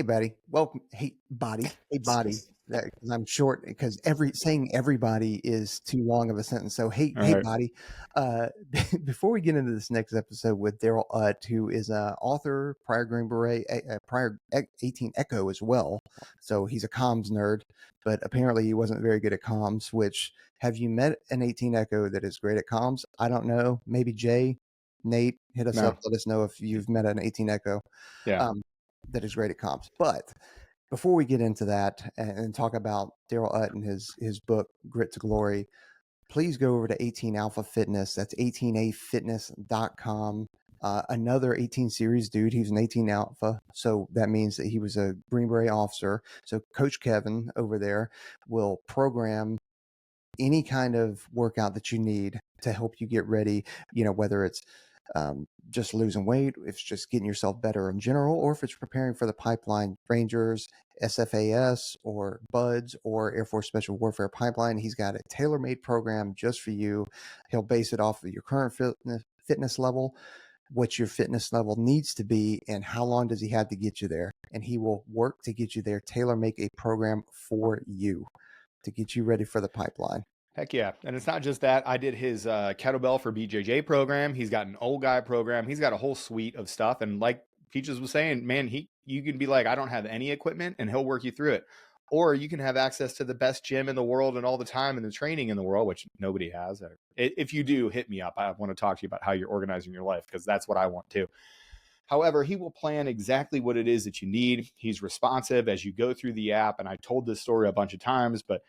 Hey, buddy. Welcome. Hey, body. Hey, body. That because I'm short. Because saying everybody is too long of a sentence. So All hey, right. body. Uh, before we get into this next episode with Darrell who is a author, prior Green Beret, prior 18 Echo as well. So he's a comms nerd, but apparently he wasn't very good at comms. Which have you met an 18 Echo that is great at comms? I don't know. Maybe Jay, Nate, hit us No. up. Let us know if you've met an 18 Echo. Yeah. That is great at comps. But before we get into that and talk about Darrell and his book Grit to Glory, please go over to 18 Alpha Fitness. That's 18afitness.com. Another 18 series dude. He's an 18 Alpha, so that means that he was a Green Beret officer. So Coach Kevin over there will program any kind of workout that you need to help you get ready, whether it's just losing weight, if it's just getting yourself better in general, or if it's preparing for the pipeline Rangers, SFAS, or BUDS, or Air Force Special Warfare Pipeline. He's got a tailor-made program just for you. He'll base it off of your current fitness level, what your fitness level needs to be, and how long does he have to get you there. And he will work to get you there, tailor-make a program for you to get you ready for the pipeline. Heck yeah. And it's not just that. I did his kettlebell for BJJ program. He's got an old guy program. He's got a whole suite of stuff. And like Peaches was saying, man, you can be like, I don't have any equipment, and he'll work you through it. Or you can have access to the best gym in the world and all the time and the training in the world, which nobody has. If you do, hit me up. I want to talk to you about how you're organizing your life, because that's what I want too. However, he will plan exactly what it is that you need. He's responsive as you go through the app. And I told this story a bunch of times, but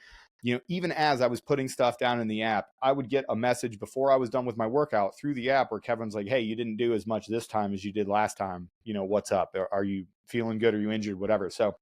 even as I was putting stuff down in the app, I would get a message before I was done with my workout through the app where Kevin's like, hey, you didn't do as much this time as you did last time. What's up? Are you feeling good? Are you injured? Whatever. So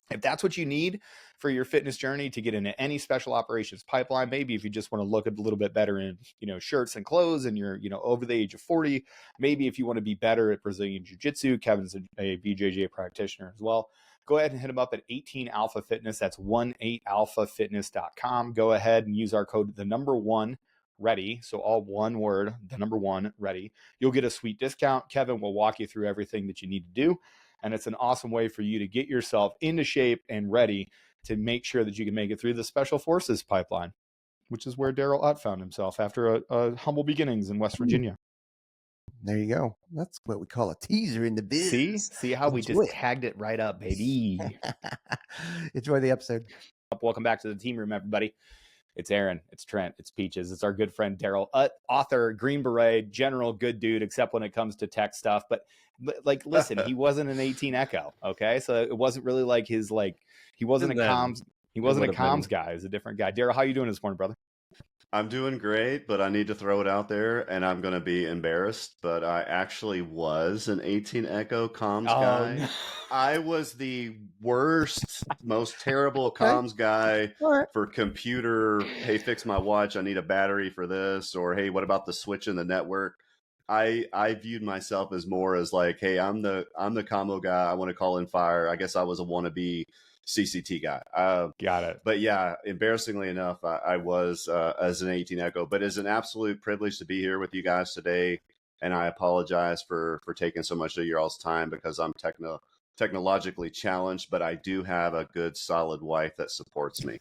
if that's what you need for your fitness journey to get into any special operations pipeline, maybe if you just want to look a little bit better in, shirts and clothes and you're, over the age of 40, maybe if you want to be better at Brazilian Jiu-Jitsu, Kevin's a BJJ practitioner as well. Go ahead and hit him up at 18 Alpha Fitness. That's 18alphafitness.com. Go ahead and use our code, the number 1 ready. So all one word, the number 1 ready. You'll get a sweet discount. Kevin will walk you through everything that you need to do. And it's an awesome way for you to get yourself into shape and ready to make sure that you can make it through the Special Forces pipeline, which is where Darrell found himself after a humble beginnings in West Virginia. There you go. That's what we call a teaser in the biz. See how we just tagged it right up, baby. Enjoy the episode. Welcome back to the team room, everybody. It's Aaron, it's Trent, it's Peaches, it's our good friend Darrell, author, Green Beret, general good dude, except when it comes to tech stuff. But like, listen, he wasn't an 18 Echo, okay? So it wasn't really like he wasn't a comms guy. He's a different guy. Darrell, how you doing this morning, brother? I'm doing great, but I need to throw it out there, and I'm going to be embarrassed, but I actually was an 18 Echo comms guy. No. I was the worst, most terrible comms guy for computer. Hey, fix my watch. I need a battery for this. Or, hey, what about the switch in the network? I viewed myself as more as like, hey, I'm the combo guy. I want to call in fire. I guess I was a wannabe CCT guy. Got it. But yeah, embarrassingly enough, I was as an 18 Echo, but it's an absolute privilege to be here with you guys today. And I apologize for taking so much of your all's time because I'm technologically challenged, but I do have a good, solid wife that supports me.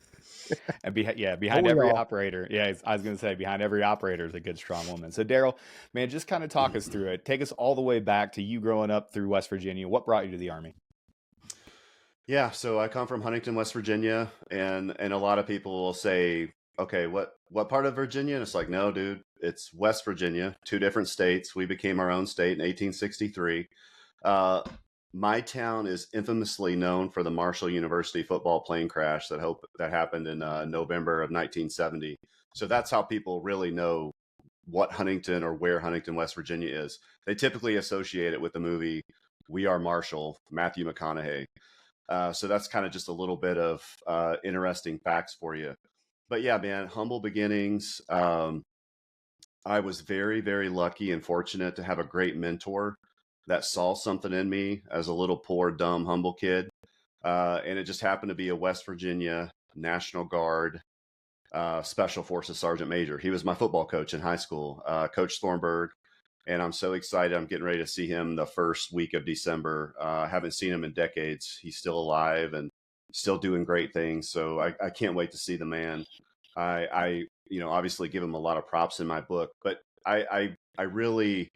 And behind every operator. Yeah, I was going to say behind every operator is a good, strong woman. So Darrell, man, just kind of talk us through it. Take us all the way back to you growing up through West Virginia. What brought you to the Army? Yeah, so I come from Huntington, West Virginia, and a lot of people will say, okay, what part of Virginia? And it's like, no, dude, it's West Virginia, 2 different states. We became our own state in 1863. My town is infamously known for the Marshall University football plane crash that happened in November of 1970. So that's how people really know what Huntington or where Huntington, West Virginia is. They typically associate it with the movie We Are Marshall, Matthew McConaughey. So that's kind of just a little bit of interesting facts for you. But yeah, man, humble beginnings. I was very, very lucky and fortunate to have a great mentor that saw something in me as a little poor, dumb, humble kid. And it just happened to be a West Virginia National Guard Special Forces Sergeant Major. He was my football coach in high school, Coach Thornburg. and I'm so excited. I'm getting ready to see him the first week of December. I haven't seen him in decades. He's still alive and still doing great things. So I can't wait to see the man. I obviously give him a lot of props in my book, but I really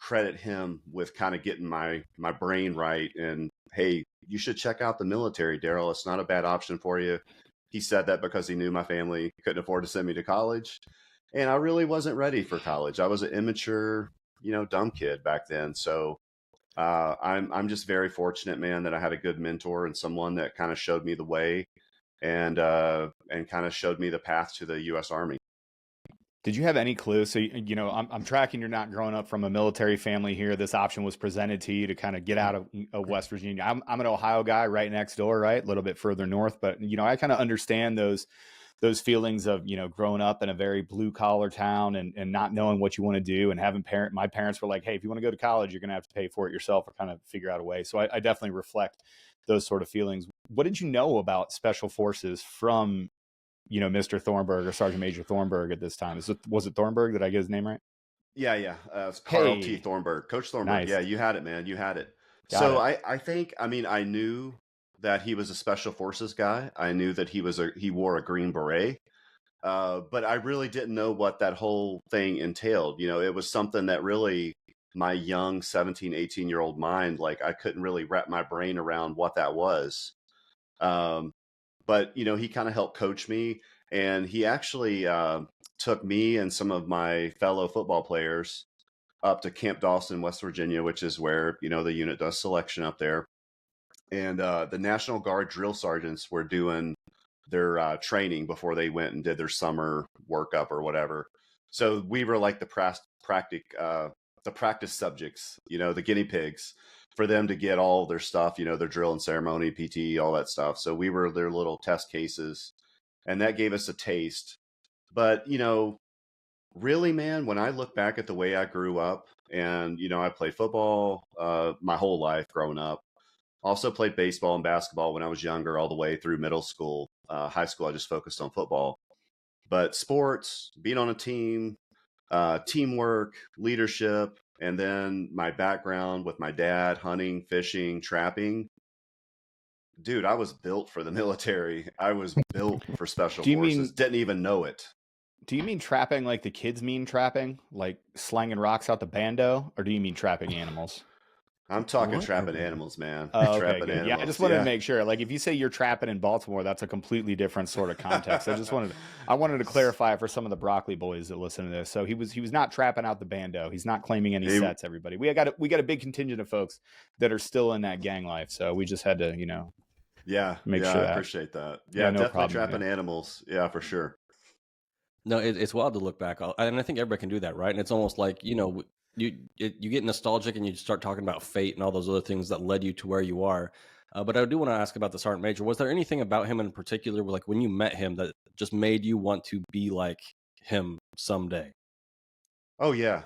credit him with kind of getting my brain right. And hey, you should check out the military, Darrell. It's not a bad option for you. He said that because he knew my family couldn't afford to send me to college, and I really wasn't ready for college. I was an immature, dumb kid back then. So I'm just very fortunate, man, that I had a good mentor and someone that kind of showed me the way, and kind of showed me the path to the U.S. Army. Did you have any clue? So, I'm tracking you're not growing up from a military family here. This option was presented to you to kind of get out of West Virginia. I'm an Ohio guy right next door, right? A little bit further north, but, I kind of understand those feelings of, growing up in a very blue collar town and not knowing what you want to do, and having my parents were like, hey, if you want to go to college, you're going to have to pay for it yourself or kind of figure out a way. So I definitely reflect those sort of feelings. What did you know about special forces from, Mr. Thornburg or Sergeant Major Thornburg at this time? Was it Thornburg? Did I get his name right? Yeah. It's Carl T. Hey, Thornburg, Coach Thornburg. nice. Yeah, you had it, man. You had it. Got So it. I think, I knew that he was a special forces guy. I knew that he wore a green beret. But I really didn't know what that whole thing entailed. It was something that really my young 17, 18-year-old mind, like I couldn't really wrap my brain around what that was. But he kind of helped coach me, and he actually took me and some of my fellow football players up to Camp Dawson, West Virginia, which is where the unit does selection up there. And the National Guard drill sergeants were doing their training before they went and did their summer workup or whatever. So we were like the practice subjects, the guinea pigs, for them to get all their stuff, their drill and ceremony, PT, all that stuff. So we were their little test cases, and that gave us a taste. But, really, man, when I look back at the way I grew up, and, I played football my whole life growing up. Also played baseball and basketball when I was younger, all the way through middle school. High school, I just focused on football. But sports, being on a team, teamwork, leadership, and then my background with my dad, hunting, fishing, trapping. Dude, I was built for the military. I was built for special forces. Didn't even know it. Do you mean trapping like the kids mean trapping, like slanging rocks out the bando, or do you mean trapping animals? I'm talking trapping animals, man. Oh, okay, Trapping good. animals. Yeah, I just wanted to make sure. Like, if you say you're trapping in Baltimore, that's a completely different sort of context. I wanted to clarify for some of the broccoli boys that listen to this. So he was not trapping out the bando. He's not claiming any sets. Everybody, we got a big contingent of folks that are still in that gang life. So we just had to, make sure. I appreciate that. Yeah, no definitely problem, trapping animals. Yeah, for sure. No, it's wild to look back, and I think everybody can do that, right? And it's almost like you get nostalgic and you start talking about fate and all those other things that led you to where you are. But I do want to ask about the Sergeant Major. Was there anything about him in particular, like when you met him, that just made you want to be like him someday? Oh yeah,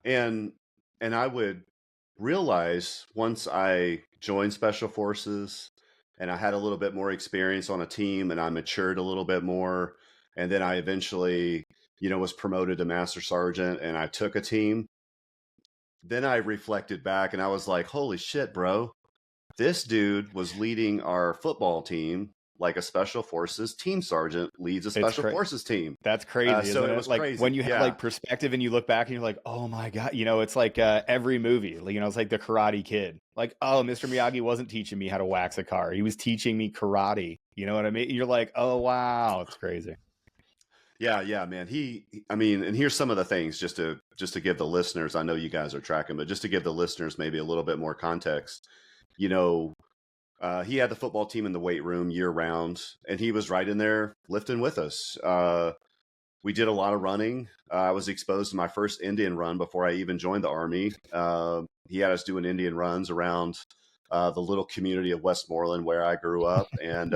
and I would realize once I joined Special Forces and I had a little bit more experience on a team and I matured a little bit more, and then I eventually, was promoted to Master Sergeant and I took a team. Then I reflected back and I was like, holy shit, bro. This dude was leading our football team like a Special Forces team sergeant leads a Special Forces team. That's crazy. So isn't it was like crazy. When you have like perspective and you look back and you're like, oh my God, it's like every movie, it's like the Karate Kid. Like, oh, Mr. Miyagi wasn't teaching me how to wax a car. He was teaching me karate. You know what I mean? You're like, oh, wow. It's crazy. Yeah, man. And here's some of the things just to give the listeners, I know you guys are tracking, but just to give the listeners maybe a little bit more context, he had the football team in the weight room year round, and he was right in there lifting with us. We did a lot of running. I was exposed to my first Indian run before I even joined the Army. He had us doing Indian runs around the little community of Westmoreland where I grew up. And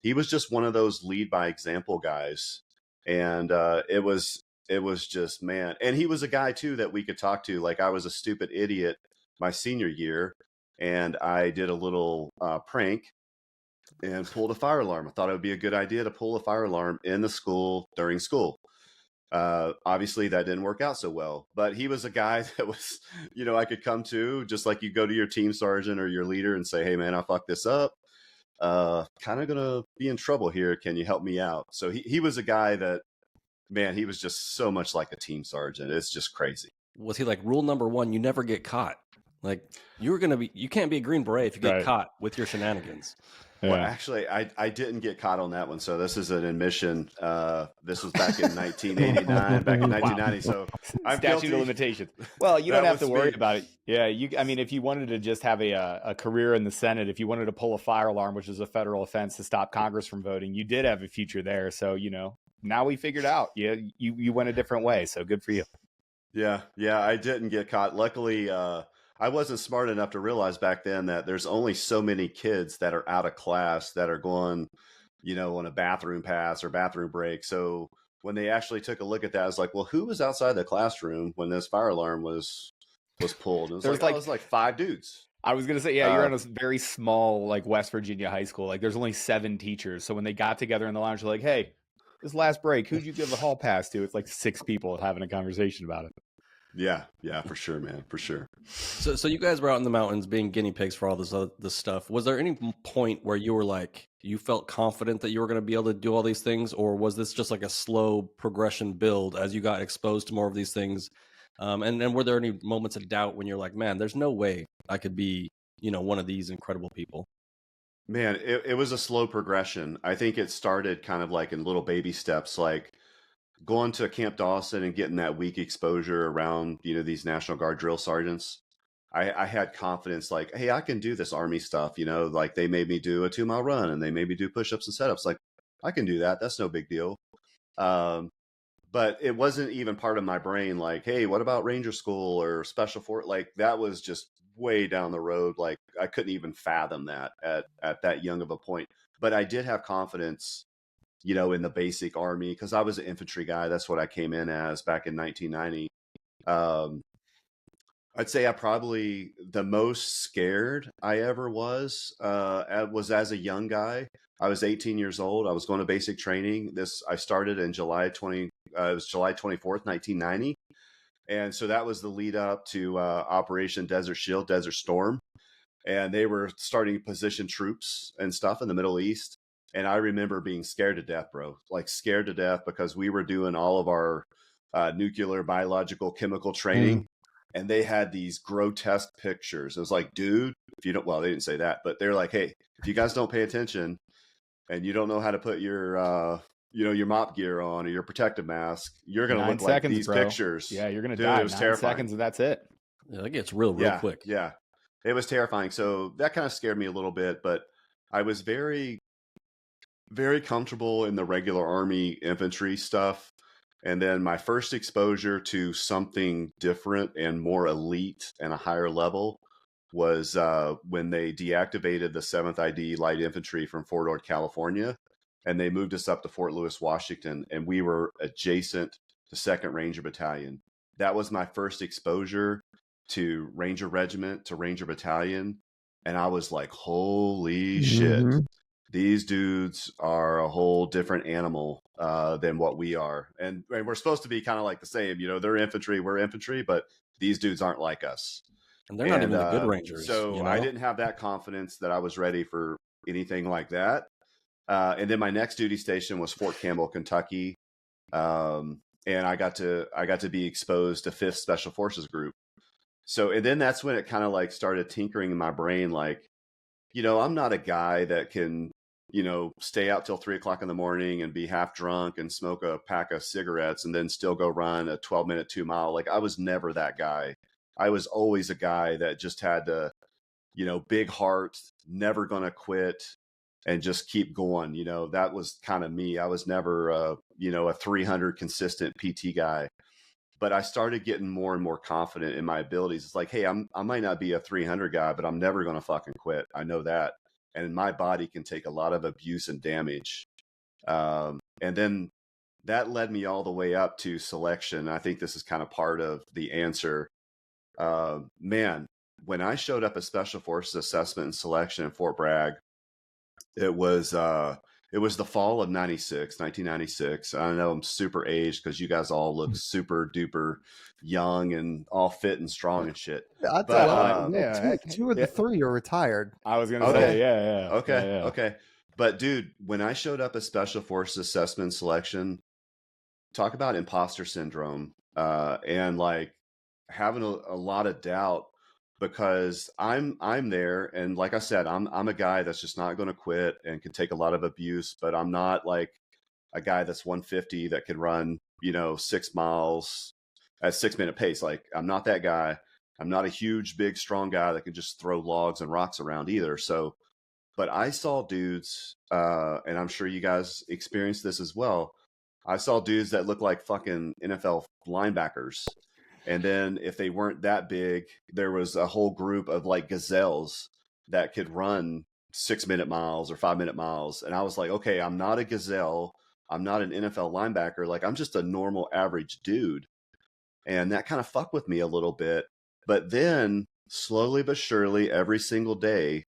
he was just one of those lead by example guys. And it was just, man. And he was a guy too that we could talk to. Like, I was a stupid idiot my senior year, and I did a little prank and pulled a fire alarm. I thought it would be a good idea to pull a fire alarm in the school during school. Obviously that didn't work out so well, but he was a guy that was, I could come to, just like you go to your team sergeant or your leader and say, hey man, I fucked this up. Kind of gonna be in trouble here. Can you help me out? So he was a guy that, man, he was just so much like a team sergeant. It's just crazy. Was he like rule number one? You never get caught. Like you can't be a Green Beret if you get caught with your shenanigans. Yeah. Well, actually, I didn't get caught on that one. So this is an admission. This was back in 1989, back in 1990. So I'm statute of limitations. Well, you don't have to worry about it. Yeah, I mean, if you wanted to just have a career in the Senate, if you wanted to pull a fire alarm, which is a federal offense to stop Congress from voting, you did have a future there. So now we figured out. Yeah, you went a different way. So good for you. Yeah, I didn't get caught. Luckily, I wasn't smart enough to realize back then that there's only so many kids that are out of class that are going, on a bathroom pass or bathroom break. So when they actually took a look at that, I was like, well, who was outside the classroom when this fire alarm was pulled? It was like 5 dudes. I was going to say, yeah, you're in a very small, like West Virginia high school. Like there's only 7 teachers. So when they got together in the lounge, they're like, hey, this last break, who'd you give the hall pass to? It's like 6 people having a conversation about it. Yeah, for sure, man, for sure. So you guys were out in the mountains being guinea pigs for all this stuff. Was there any point where you were like, you felt confident that you were going to be able to do all these things, or was this just like a slow progression build as you got exposed to more of these things? And were there any moments of doubt when you're like, man, there's no way I could be, one of these incredible people? Man, it was a slow progression. I think it started kind of like in little baby steps, like going to Camp Dawson and getting that week exposure around, these National Guard drill sergeants. I had confidence like, hey, I can do this Army stuff, like they made me do a 2-mile run and they made me do push-ups and setups. Like I can do that. That's no big deal. But it wasn't even part of my brain. Like, hey, what about Ranger School or Special Force? Like that was just way down the road. Like I couldn't even fathom that at that young of a point, but I did have confidence in the basic Army, because I was an infantry guy. That's what I came in as back in 1990. I'd say the most scared I ever was as a young guy. I was 18 years old. I was going to basic training. I started in July 24th, 1990. And so that was the lead up to Operation Desert Shield, Desert Storm. And they were starting position troops and stuff in the Middle East. And I remember being scared to death, bro, like scared to death, because we were doing all of our nuclear, biological, chemical training. And they had these grotesque pictures. It was like, dude, if you don't, well, they didn't say that, but they're like, hey, if you guys don't pay attention and you don't know how to put your, your mop gear on or your protective mask, you're going to look like these pictures. Yeah, you're going to die. It was 9 terrifying. Seconds and that's it. Yeah, that gets real quick. Yeah, it was terrifying. So that kind of scared me a little bit, but I was very, very comfortable in the regular Army infantry stuff. And then my first exposure to something different and more elite and a higher level was when they deactivated the 7th ID Light Infantry from Fort Ord, California, and they moved us up to Fort Lewis, Washington, and we were adjacent to 2nd Ranger Battalion. That was my first exposure to Ranger Regiment, to Ranger Battalion, and I was like, holy shit. These dudes are a whole different animal than what we are. And we're supposed to be kind of like the same, they're infantry, we're infantry, but these dudes aren't like us. And they're not even the good Rangers. So I didn't have that confidence that I was ready for anything like that. And then my next duty station was Fort Campbell, Kentucky. And I got to be exposed to 5th Special Forces Group. So, and then that's when it kind of like started tinkering in my brain. Like, I'm not a guy that can, stay out till 3:00 in the morning and be half drunk and smoke a pack of cigarettes and then still go run a 12-minute 2-mile. Like I was never that guy. I was always a guy that just had to, big heart, never going to quit and just keep going. That was kind of me. I was never, a 300 consistent PT guy, but I started getting more and more confident in my abilities. It's like, hey, I might not be a 300 guy, but I'm never going to fucking quit. I know that. And my body can take a lot of abuse and damage. And then that led me all the way up to selection. I think this is kind of part of the answer. Man, when I showed up at Special Forces Assessment and Selection in Fort Bragg, it was It was the fall of 1996. I know I'm super aged because you guys all look super duper young and all fit and strong and shit. I But well, yeah, two, heck, two of the yeah. three are retired. I was gonna Okay. say, yeah. Okay. But dude, when I showed up at Special Forces Assessment Selection, talk about imposter syndrome, and like having a lot of doubt because I'm there, and like I said, I'm a guy that's just not going to quit and can take a lot of abuse, but I'm not like a guy that's 150 that could run 6 miles at 6-minute pace. Like I'm not that guy. I'm not a huge, big, strong guy that can just throw logs and rocks around either. So, but I saw dudes, and I'm sure you guys experienced this as well. I saw dudes that looked like fucking NFL linebackers. And then if they weren't that big, there was a whole group of like gazelles that could run 6-minute miles or 5-minute miles. And I was like, okay, I'm not a gazelle. I'm not an NFL linebacker. Like I'm just a normal average dude. And that kind of fucked with me a little bit. But then slowly but surely, every single day,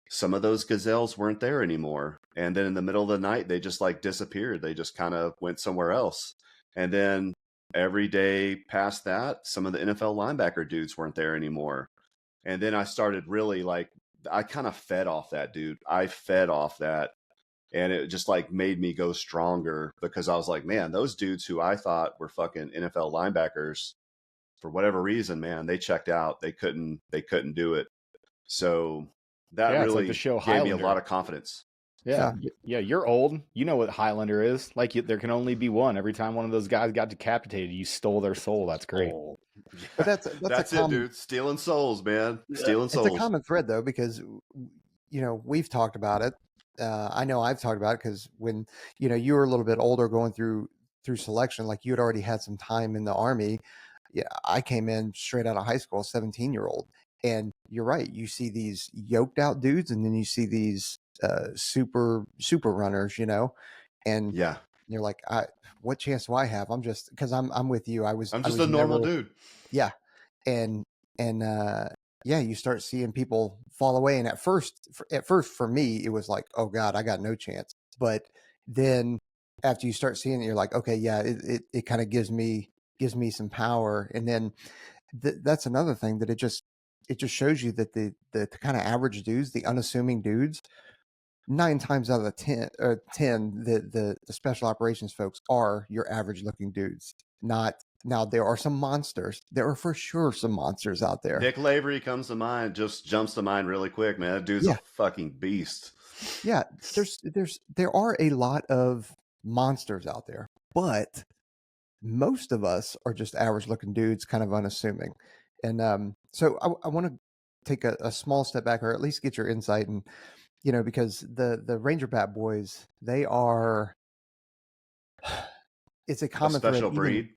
some of those gazelles weren't there anymore. And then in the middle of the night, they just like disappeared. They just kind of went somewhere else. And then every day past that, some of the NFL linebacker dudes weren't there anymore. And then I started really like, I kind of fed off that, dude. I fed off that. And it just like made me go stronger because I was like, man, those dudes who I thought were fucking NFL linebackers, for whatever reason, man, they checked out. They couldn't do it. So that Yeah, it's like the really show gave me a Highlander. lot of confidence. Yeah, you're old. You know what Highlander is. Like there can only be one. Every time one of those guys got decapitated, you stole their soul. That's great. Oh, yeah. But that's it, dude. Stealing souls, man. Stealing souls. It's a common thread though, because we've talked about it. I know I've talked about it because when you were a little bit older going through selection, like you had already had some time in the Army. Yeah, I came in straight out of high school, 17-year-old, and you're right. You see these yoked out dudes, and then you see these super runners, and Yeah, you're like, what chance do I have? I'm just because I'm with you. I'm I just was a normal never, dude. yeah, and yeah, you start seeing people fall away, and at first for me, it was like, oh God, I got no chance. But then after you start seeing it, you're like, okay, yeah, it kind of gives me some power, and then that's another thing that it just shows you that the kind of average dudes, the unassuming dudes, 9 times out of the 10, the special operations folks are your average looking dudes. Not now, there are some monsters. There are for sure some monsters out there. Dick Lavery comes to mind, just jumps to mind really quick, man. That dude's a fucking beast. Yeah, there are a lot of monsters out there, but most of us are just average looking dudes, kind of unassuming. And so I want to take a small step back, or at least get your insight, and because the Ranger Bat boys, they are, it's a common thread. Special breed.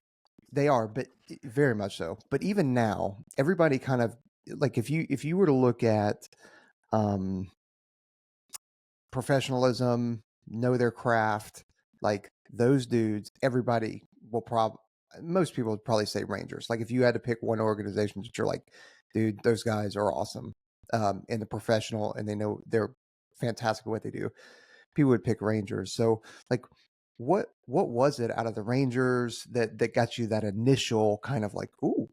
They are, but very much so. But even now, everybody kind of like, if you were to look at professionalism, know their craft, like those dudes, everybody will most people would probably say Rangers. Like if you had to pick one organization that you're like, dude, those guys are awesome, in the professional, and they know they're fantastic at what they do, people would pick Rangers. So like, what was it out of the Rangers that got you that initial kind of like, ooh,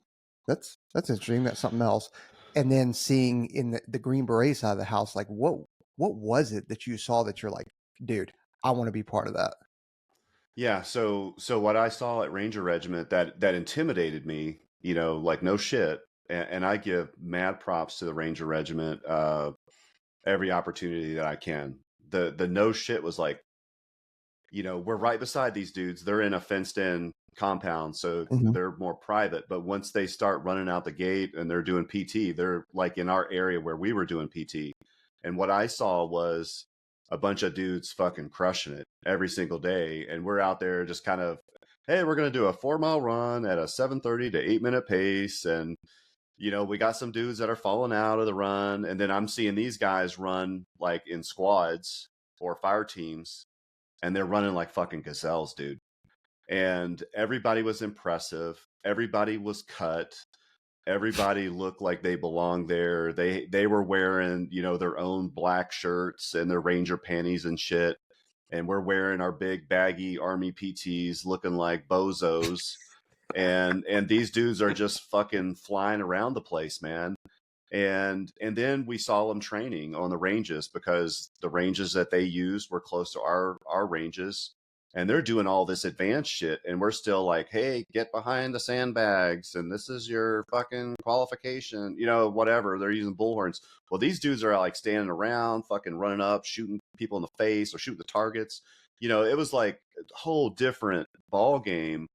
that's interesting, that's something else, and then seeing in the Green Beret side of the house, like what was it that you saw that you're like, dude, I want to be part of that? Yeah, so what I saw at Ranger Regiment that intimidated me, like no shit, and I give mad props to the Ranger Regiment every opportunity that I can. The no shit was like, we're right beside these dudes. They're in a fenced in compound, so they're more private. But once they start running out the gate and they're doing PT, they're like in our area where we were doing PT. And what I saw was a bunch of dudes fucking crushing it every single day. And we're out there just kind of, hey, we're going to do a 4-mile run at a 7:30 to 8-minute pace. And, we got some dudes that are falling out of the run. And then I'm seeing these guys run like in squads or fire teams, and they're running like fucking gazelles, dude. And everybody was impressive. Everybody was cut. Everybody looked like they belonged there. They were wearing, their own black shirts and their Ranger panties and shit. and we're wearing our big baggy Army PTs looking like bozos. And these dudes are just fucking flying around the place, man. And then we saw them training on the ranges, because the ranges that they used were close to our ranges, and they're doing all this advanced shit, and we're still like, hey, get behind the sandbags, and this is your fucking qualification, you know, whatever. They're using bullhorns. Well, these dudes are like standing around fucking running up, shooting people in the face or shooting the targets. You know, it was like a whole different ball game.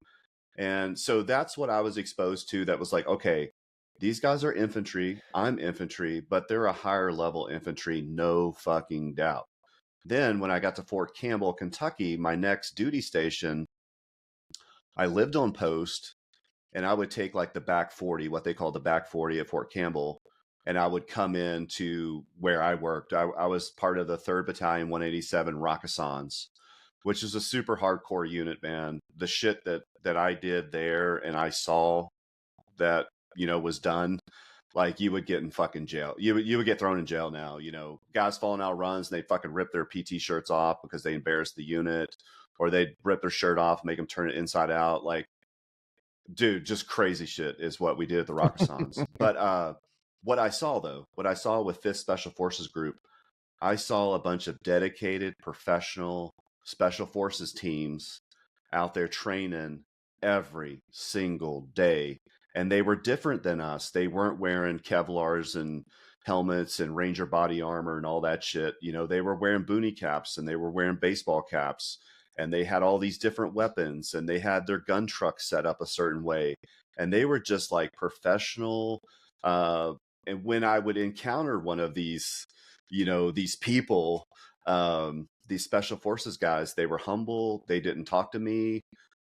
And so that's what I was exposed to. That was like, okay, these guys are infantry, I'm infantry, but they're a higher level infantry, no fucking doubt. Then when I got to Fort Campbell, Kentucky, my next duty station, I lived on post, and I would take like the back 40, what they call the back 40 at Fort Campbell, and I would come in to where I worked. I was part of the 3rd Battalion 187 Rakasans, which is a super hardcore unit, man. The shit that I did there and I saw that, you know, was done, like, you would get in fucking jail. You would get thrown in jail now. You know, guys falling out runs, and they fucking rip their PT shirts off because they embarrassed the unit, or they'd rip their shirt off, make them turn it inside out. Like, dude, just crazy shit is what we did at the Rakasans. But what I saw with 5th Special Forces Group, I saw a bunch of dedicated professional special forces teams out there training every single day. And they were different than us. They weren't wearing Kevlars and helmets and Ranger body armor and all that shit. You know, they were wearing boonie caps, and they were wearing baseball caps, and they had all these different weapons, and they had their gun trucks set up a certain way. And they were just like professional. And when I would encounter one of these, you know, these people, these special forces guys, they were humble. They didn't talk to me.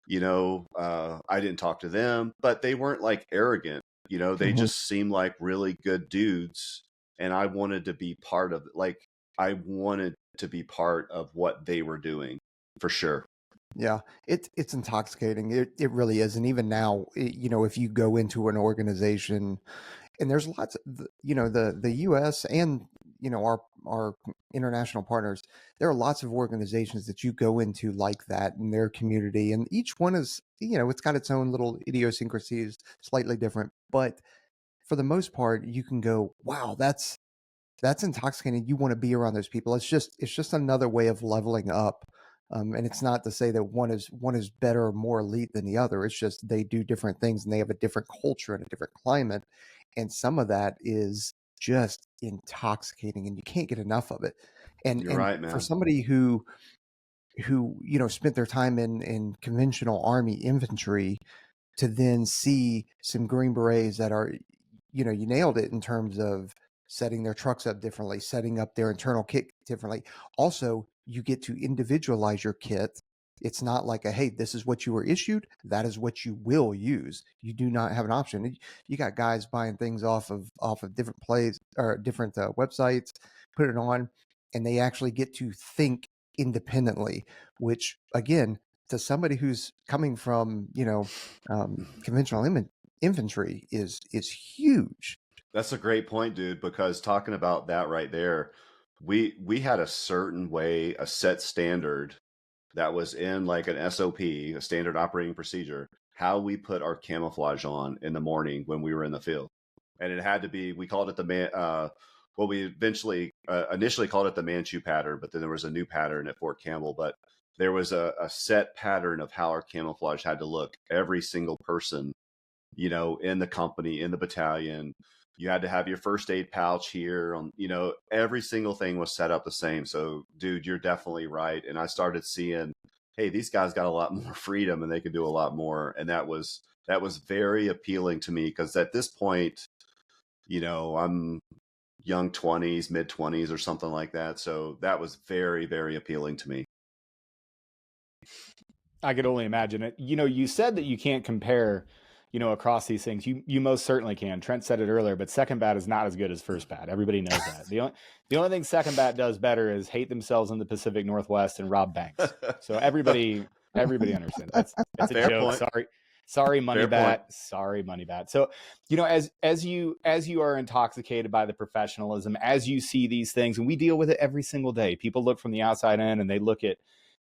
You know, I didn't talk to them, but they weren't like arrogant. You know, they just seemed like really good dudes. And I wanted to be part of it. Like, I wanted to be part of what they were doing, for sure. Yeah, it's intoxicating. It really is. And even now, you know, if you go into an organization, and there's lots of, you know, the US and, you know, our international partners, there are lots of organizations that you go into like that in their community, and each one is, you know, it's got its own little idiosyncrasies, slightly different, but for the most part, you can go, wow, that's intoxicating. You want to be around those people. It's just another way of leveling up. And it's not to say that one is better or more elite than the other. It's just they do different things, and they have a different culture and a different climate. And some of that is just intoxicating, and you can't get enough of it. You're right, man. For somebody who you know spent their time in conventional Army infantry, to then see some Green Berets that are, you know, you nailed it in terms of setting their trucks up differently, setting up their internal kit differently. Also, you get to individualize your kit. It's not like a, hey, this is what you were issued, that is what you will use. You do not have an option. You got guys buying things off of different plays or different websites, put it on, and they actually get to think independently, which again, to somebody who's coming from, you know, conventional infantry is huge. That's a great point, dude, because talking about that right there, we had a certain way, a set standard that was in like an SOP, a standard operating procedure, how we put our camouflage on in the morning when we were in the field. And it had to be, we called it well, we eventually initially called it the Manchu pattern, but then there was a new pattern at Fort Campbell. But there was a set pattern of how our camouflage had to look. Every single person, you know, in the company, in the battalion, you had to have your first aid pouch here on, you know, every single thing was set up the same. So dude, you're definitely right. And I started seeing, hey, these guys got a lot more freedom and they could do a lot more. And that was very appealing to me, because at this point, you know, I'm young 20s, mid 20s or something like that. So that was very, very appealing to me. I could only imagine it. You know, you said that you can't compare, you know, across these things. You most certainly can. Trent said it earlier, but second bat is not as good as first bat. Everybody knows that. The only thing second bat does better is hate themselves in the Pacific Northwest and rob banks. So everybody understands. That's a Fair joke. point. Sorry, money Fair bat. point. Sorry, money bat. So, as you are intoxicated by the professionalism, as you see these things, and we deal with it every single day. People look from the outside in, and they look at,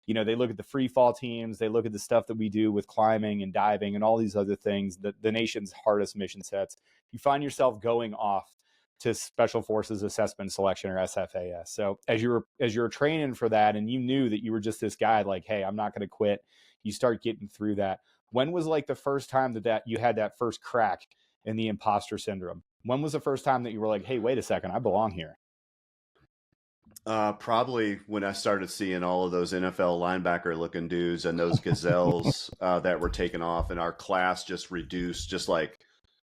they look at the free fall teams, they look at the stuff that we do with climbing and diving and all these other things, the nation's hardest mission sets. You find yourself going off to Special Forces Assessment Selection, or SFAS. So as you're training for that, and you knew that you were just this guy, like, hey, I'm not going to quit. You start getting through that. When was like the first time that you had that first crack in the imposter syndrome? When was the first time that you were like, hey, wait a second, I belong here? Probably when I started seeing all of those NFL linebacker looking dudes and those gazelles that were taken off, and our class just reduced, just like,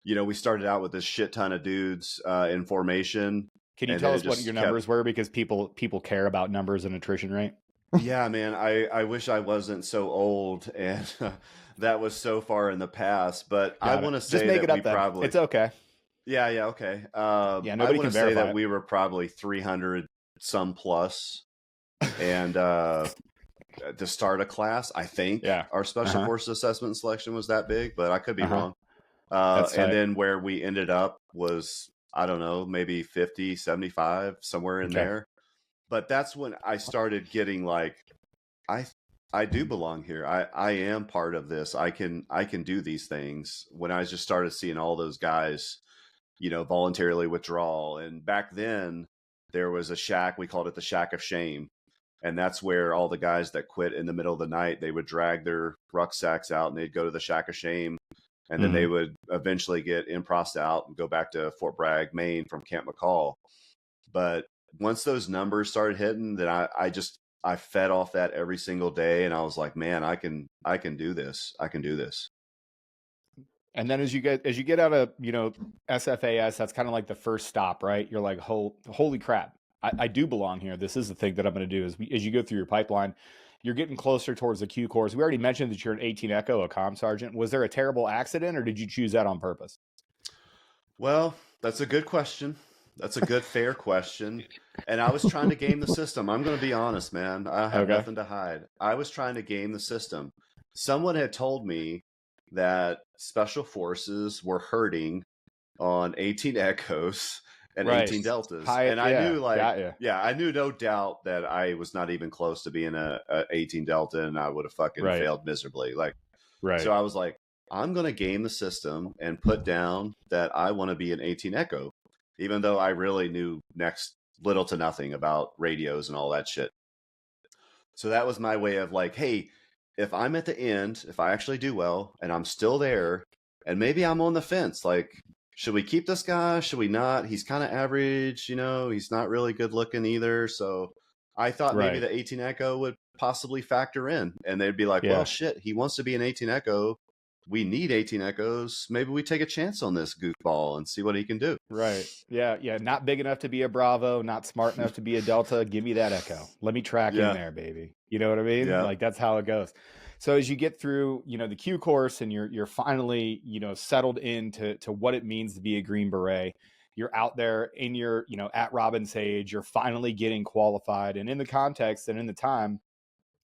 we started out with this shit ton of dudes in formation. Can you tell us what your numbers were? Because people care about numbers and attrition rate. Yeah, man, I wish I wasn't so old, and that was so far in the past, but I want to say that we probably... It's okay. Yeah, okay. Nobody I want to say that it. we were probably 300 some plus, and to start a class, I think our Special Forces Assessment and Selection was that big, but I could be wrong. And then where we ended up was, I don't know, maybe 50, 75, somewhere in there. But that's when I started getting like, I do belong here. I am part of this. I can do these things. When I just started seeing all those guys, voluntarily withdraw. And back then there was a shack, we called it the Shack of Shame. And that's where all the guys that quit in the middle of the night, they would drag their rucksacks out and they'd go to the Shack of Shame. And then they would eventually get improssed out and go back to Fort Bragg, Maine from Camp McCall. But once those numbers started hitting, then I fed off that every single day. And I was like, man, I can do this. I can do this. And then as you get out of, SFAS, that's kind of like the first stop, right? You're like, holy crap, I do belong here. This is the thing that I'm going to do. As you go through your pipeline, you're getting closer towards the Q course. We already mentioned that you're an 18 Echo, a comm sergeant. Was there a terrible accident, or did you choose that on purpose? Well, that's a good question. That's a good, fair question. And I was trying to game the system. I'm going to be honest, man. I have nothing to hide. I was trying to game the system. Someone had told me that Special Forces were hurting on 18 Echoes and 18 Deltas. And I knew, I knew no doubt that I was not even close to being a 18 Delta, and I would have fucking failed miserably. So I was like, I'm going to game the system and put down that I want to be an 18 Echo, even though I really knew next little to nothing about radios and all that shit. So that was my way of like, hey, if I'm at the end, if I actually do well and I'm still there, and maybe I'm on the fence, like, should we keep this guy? Should we not? He's kind of average, he's not really good looking either. So I thought maybe the 18 Echo would possibly factor in, and they'd be like, well, shit, he wants to be an 18 Echo. We need 18 Echoes. Maybe we take a chance on this goofball and see what he can do. Right. Yeah. Not big enough to be a Bravo, not smart enough to be a Delta. Give me that Echo. Let me track in there, baby. You know what I mean? Yeah. Like, that's how it goes. So as you get through, the Q course, and you're finally, settled into what it means to be a Green Beret, you're out there in your, at Robin's age, you're finally getting qualified. And in the context and in the time,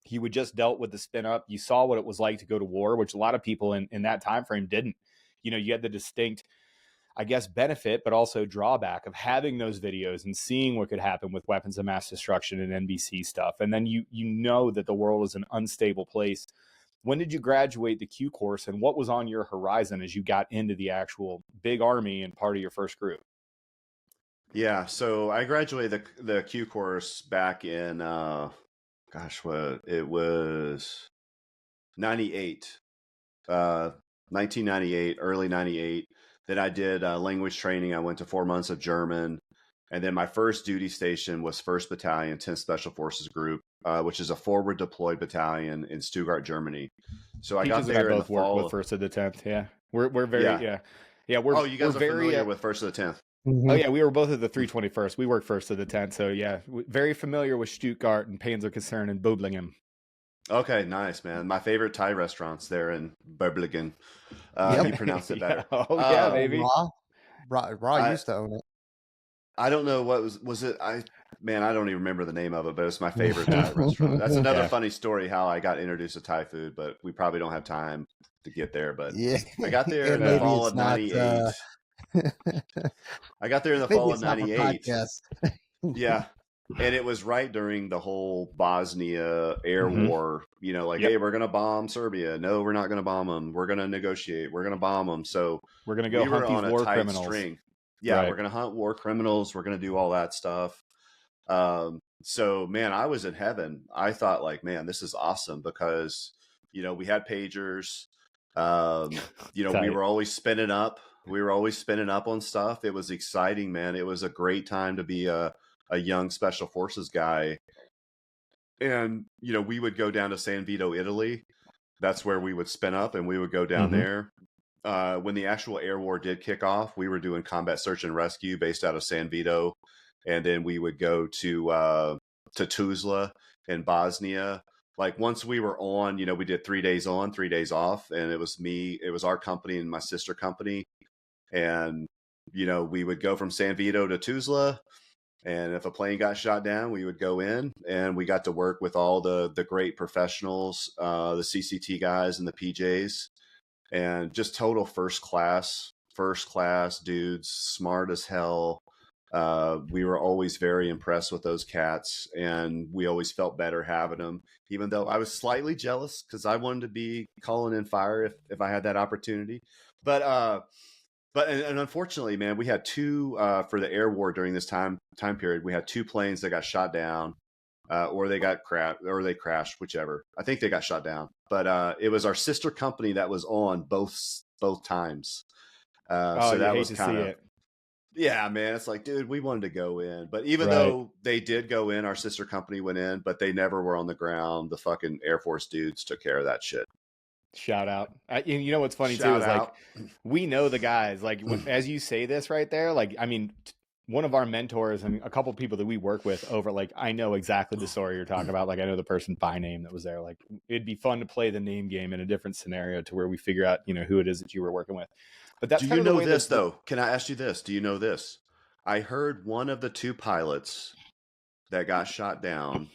you had just dealt with the spin up. You saw what it was like to go to war, which a lot of people in that time frame didn't. You had the distinct, I guess, benefit, but also drawback of having those videos and seeing what could happen with weapons of mass destruction and NBC stuff. And then you know that the world is an unstable place. When did you graduate the Q course, and what was on your horizon as you got into the actual big Army and part of your first group? Yeah, so I graduated the Q course back in, it was 98, 1998, early 98. Then I did language training. I went to 4 months of German. And then my first duty station was 1st Battalion, 10th Special Forces Group, which is a forward deployed battalion in Stuttgart, Germany. So I got there in the fall. Both worked with 1st of the 10th. Yeah. We're very, yeah. You guys are familiar with 1st of the 10th. Mm-hmm. Oh yeah, we were both at the 321st. We worked 1st of the 10th. So yeah, very familiar with Stuttgart and Panzerkaserne and Böblingen. Okay, nice, man. My favorite Thai restaurants there in Böblingen. You pronounced it better. Oh yeah, baby. Raw used to own it. I don't know what was it. I don't even remember the name of it, but it's my favorite Thai restaurant. That's another funny story how I got introduced to Thai food, but we probably don't have time. to get there, but Yeah. I got there in And the maybe fall it's of not, '98. I got there in the maybe fall of it's not for '98. podcasts. Yeah. And it was right during the whole Bosnia air Mhm. war, you know, like, Yep. hey, we're going to bomb Serbia. No, we're not going to bomb them. We're going to negotiate. We're going to bomb them. So We're gonna go we were hunt these on a war tight criminals. string. Yeah, Right. we're going to hunt war criminals. We're going to do all that stuff. So, man, I was in heaven. I thought, like, man, this is awesome because, you know, we had pagers. You know, we Tight. were always spinning up. We were always spinning up on stuff. It was exciting, man. It was a great time to be a young special forces guy. And, you know, we would go down to San Vito, Italy. That's where we would spin up and we would go down Mhm. there. When the actual air war did kick off, we were doing combat search and rescue based out of San Vito. And then we would go to Tuzla in Bosnia. Like once we were on, you know, we did 3 days on, 3 days off. And it was our company and my sister company. And, you know, we would go from San Vito to Tuzla. And if a plane got shot down, we would go in and we got to work with all the great professionals, the CCT guys and the PJs, and just total first class dudes, smart as hell. We were always very impressed with those cats, and we always felt better having them, even though I was slightly jealous because I wanted to be calling in fire if I had that opportunity. But unfortunately, man, we had two for the air war during this time period. We had two planes that got shot down, or they crashed, whichever. I think they got shot down. But it was our sister company that was on both times. Oh, So you that hate was to kind see of, it. yeah, man. It's like, dude, we wanted to go in, but even Right. though they did go in, our sister company went in, but they never were on the ground. The fucking Air Force dudes took care of that shit. Shout out. You know what's funny too Shout is out. like we know the guys. Like as you say this right there, like I mean, one of our mentors and a couple of people that we work with over, like I know exactly the story you're talking about. Like I know the person by name that was there. Like it'd be fun to play the name game in a different scenario to where we figure out, you know, who it is that you were working with. But that's Do kind you of the know way this that though? Can I ask you this? Do you know this? I heard one of the two pilots that got shot down,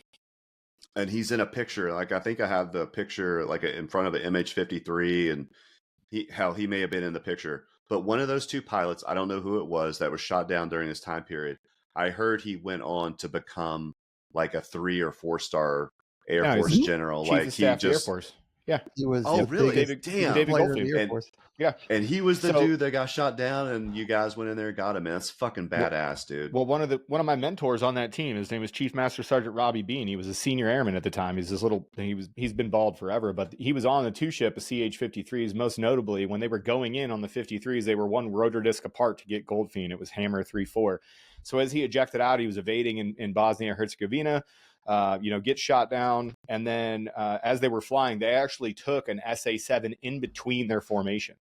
and he's in a picture. Like I think I have the picture like in front of an MH-53, and he may have been in the picture. But one of those two pilots, I don't know who it was, that was shot down during this time period. I heard he went on to become like a 3 or 4 star Air No, he's Force general. Chief like of he Staff of the Air just, Force. Yeah. He was oh the really? biggest David Damn. player of the Goldfein. Air Force. Yeah. And he was the So- dude that got shot down, and you guys went in there and got him. Man, that's fucking badass, dude. Well, one of my mentors on that team, his name was Chief Master Sergeant Robbie Bean. He was a senior airman at the time. He's been bald forever, but he was on the two ship of CH-53s. Most notably, when they were going in on the 53s, they were one rotor disc apart to get Goldfein. It was Hammer 3-4. So as he ejected out, he was evading in Bosnia Herzegovina. Get shot down, and then as they were flying, they actually took an SA-7 in between their formation.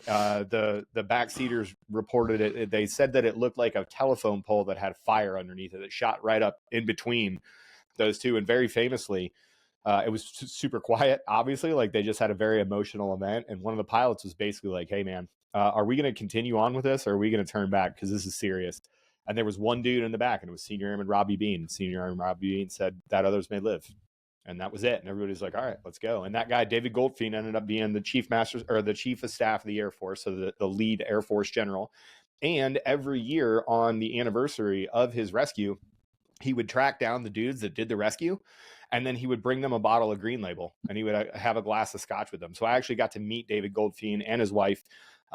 The backseaters reported it. They said that it looked like a telephone pole that had fire underneath it. It shot right up in between those two, and very famously, it was super quiet. Obviously, like they just had a very emotional event, and one of the pilots was basically like, "Hey, man, are we going to continue on with this, or are we going to turn back because this is serious?" And there was one dude in the back, and it was Senior Airman Robbie Bean. Senior Airman Robbie Bean said that others may live. And that was it. And everybody's like, all right, let's go. And that guy, David Goldfein, ended up being the chief of staff of the Air Force, so the lead Air Force general. And every year on the anniversary of his rescue, he would track down the dudes that did the rescue, and then he would bring them a bottle of Green Label, and he would have a glass of scotch with them. So I actually got to meet David Goldfein and his wife.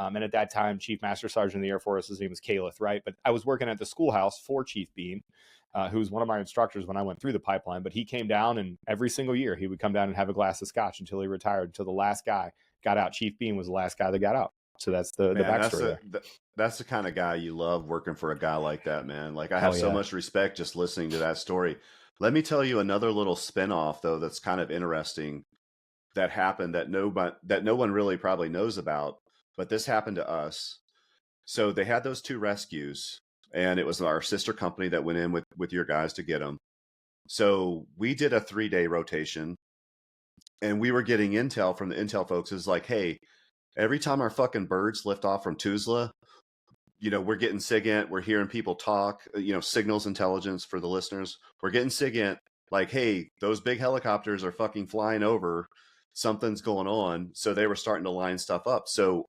And at that time, Chief Master Sergeant of the Air Force, his name was Caleth, right? But I was working at the schoolhouse for Chief Bean, who was one of my instructors when I went through the pipeline. But he came down, and every single year he would come down and have a glass of scotch until he retired, until the last guy got out. Chief Bean was the last guy that got out. So that's the backstory. That's the kind of guy you love, working for a guy like that, man. Like I Hell have so yeah. much respect just listening to that story. Let me tell you another little spinoff though that's kind of interesting that happened that no one really probably knows about, but this happened to us. So they had those two rescues, and it was our sister company that went in with your guys to get them. So we did a 3-day rotation, and we were getting intel from the intel folks. Is like, hey, every time our fucking birds lift off from Tuzla, we're getting SIGINT. We're hearing people talk, signals intelligence for the listeners. We're getting SIGINT like, hey, those big helicopters are fucking flying over. something's going on. So they were starting to line stuff up. So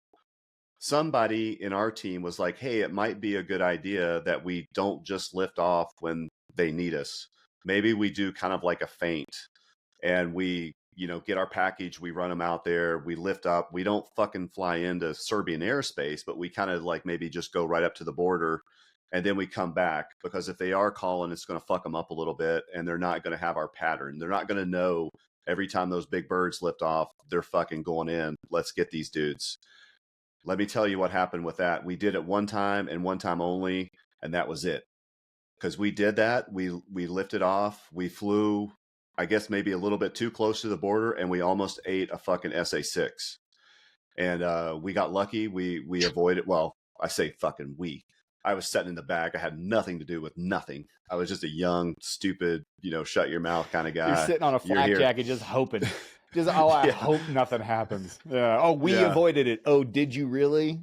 somebody in our team was like, hey, it might be a good idea that we don't just lift off when they need us. Maybe we do kind of like a feint, and we, get our package, we run them out there, we lift up, we don't fucking fly into Serbian airspace, but we kind of like maybe just go right up to the border, and then we come back, because if they are calling, it's going to fuck them up a little bit, and they're not going to have our pattern. They're not going to know every time those big birds lift off, they're fucking going in. Let's get these dudes. Let me tell you what happened with that. We did it one time and one time only, and that was it. Because we did that, we lifted off, we flew, I guess maybe a little bit too close to the border, and we almost ate a fucking SA-6. And we got lucky. We avoided. Well, I say fucking we. I was sitting in the back. I had nothing to do with nothing. I was just a young, stupid, shut your mouth kind of guy. You're sitting on a flak jacket just hoping. Just, I hope nothing happens. Yeah. Oh, we avoided it. Oh, did you really?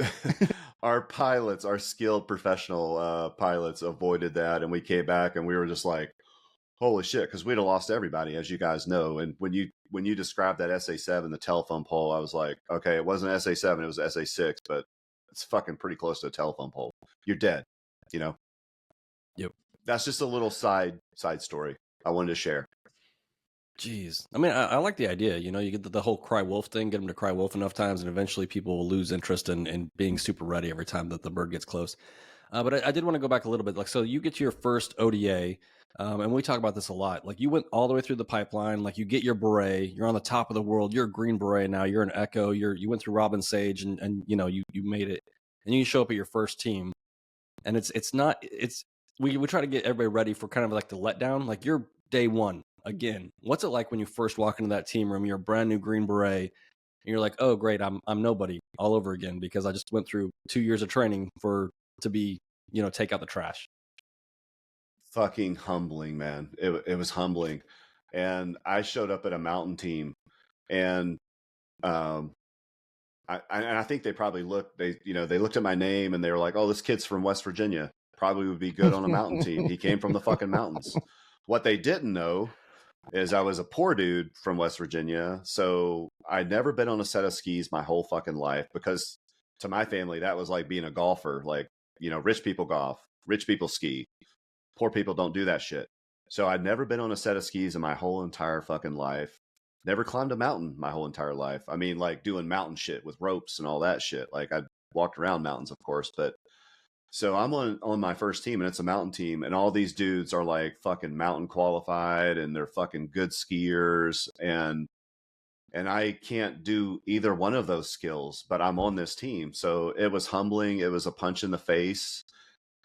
Our pilots, our skilled professional pilots avoided that, and we came back, and we were just like, holy shit, because we'd have lost everybody, as you guys know. And when you described that SA-7, the telephone pole, I was like, okay, it wasn't SA-7, it was SA-6, but it's fucking pretty close to a telephone pole. You're dead, Yep. That's just a little side story I wanted to share. Jeez. I mean, I like the idea. You get the whole cry wolf thing, get them to cry wolf enough times, and eventually people will lose interest in being super ready every time that the bird gets close. But I did want to go back a little bit. Like, so you get to your first ODA, and we talk about this a lot. Like, you went all the way through the pipeline. Like, you get your beret. You're on the top of the world. You're a Green Beret now. You're an Echo. You went through Robin Sage, and you made it. And you show up at your first team, and we try to get everybody ready for kind of like the letdown. Like, you're day one. Again, what's it like when you first walk into that team room? You're a brand new Green Beret, and you're like, "Oh, great, I'm nobody all over again because I just went through 2 years of training to be, take out the trash." Fucking humbling, man. It was humbling, and I showed up at a mountain team, and I think they probably looked. They looked at my name and they were like, "Oh, this kid's from West Virginia. Probably would be good on a mountain team. He came from the fucking mountains." What they didn't know is I was a poor dude from West Virginia. So I'd never been on a set of skis my whole fucking life, because to my family, that was like being a golfer. Like, rich people golf, rich people ski, poor people don't do that shit. So I'd never been on a set of skis in my whole entire fucking life. Never climbed a mountain my whole entire life. I mean, like doing mountain shit with ropes and all that shit. Like, I walked around mountains, of course, but so I'm on my first team, and it's a mountain team, and all these dudes are like fucking mountain qualified, and they're fucking good skiers, and I can't do either one of those skills, but I'm on this team. So it was humbling. It was a punch in the face.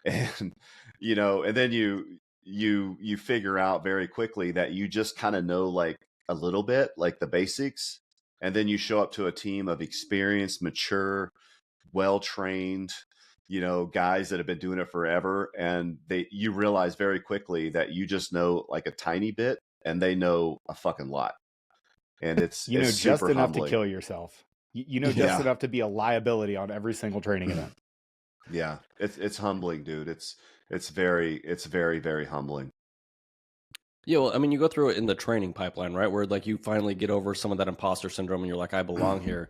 And and then you figure out very quickly that you just kind of know like a little bit, like the basics, and then you show up to a team of experienced, mature, well-trained guys that have been doing it forever, and you realize very quickly that you just know like a tiny bit and they know a fucking lot, and it's just super enough humbling. to kill yourself. Just enough to be a liability on every single training event. Yeah, it's humbling, dude. It's very, very humbling. Yeah, well, I mean, you go through it in the training pipeline, right? Where like you finally get over some of that imposter syndrome, and you're like, I belong here.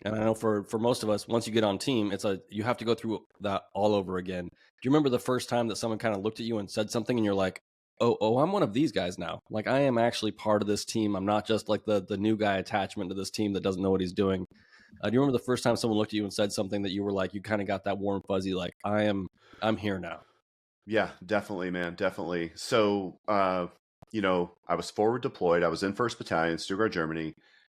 And I know for most of us, once you get on team, you have to go through that all over again. Do you remember the first time that someone kind of looked at you and said something, and you're like, oh, I'm one of these guys now. Like, I am actually part of this team. I'm not just like the new guy attachment to this team that doesn't know what he's doing. Do you remember the first time someone looked at you and said something that you were like, you kind of got that warm fuzzy, like, I'm here now? Yeah, definitely, man. Definitely. So, I was forward deployed. I was in 1st Battalion, Stuttgart, Germany,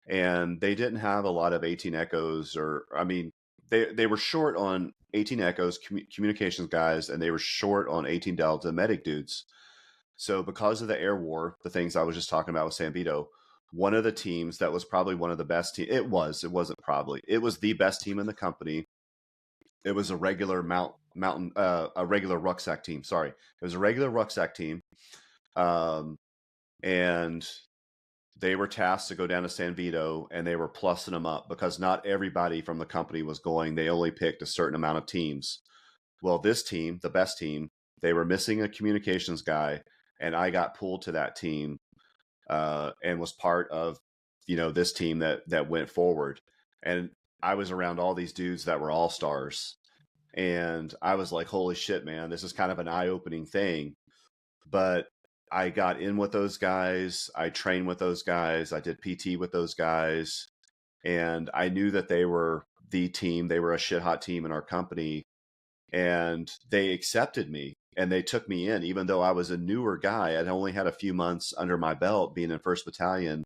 and they didn't have a lot of 18 Echoes, or, I mean, they were short on 18 Echoes, communications guys, and they were short on 18 Delta medic dudes. So because of the air war, the things I was just talking about with San Vito, one of the teams that was probably one of the best teams, it wasn't probably, it was the best team in the company. It was a regular a regular rucksack team. Sorry. It was a regular rucksack team. And they were tasked to go down to San Vito, and they were plussing them up because not everybody from the company was going. They only picked a certain amount of teams. Well, this team, the best team, they were missing a communications guy, and I got pulled to that team and was part of this team that went forward. And I was around all these dudes that were all stars. And I was like, holy shit, man, this is kind of an eye-opening thing. But I got in with those guys. I trained with those guys. I did PT with those guys. And I knew that they were the team. They were a shit hot team in our company. And they accepted me and they took me in, even though I was a newer guy. I'd only had a few months under my belt being in 1st Battalion.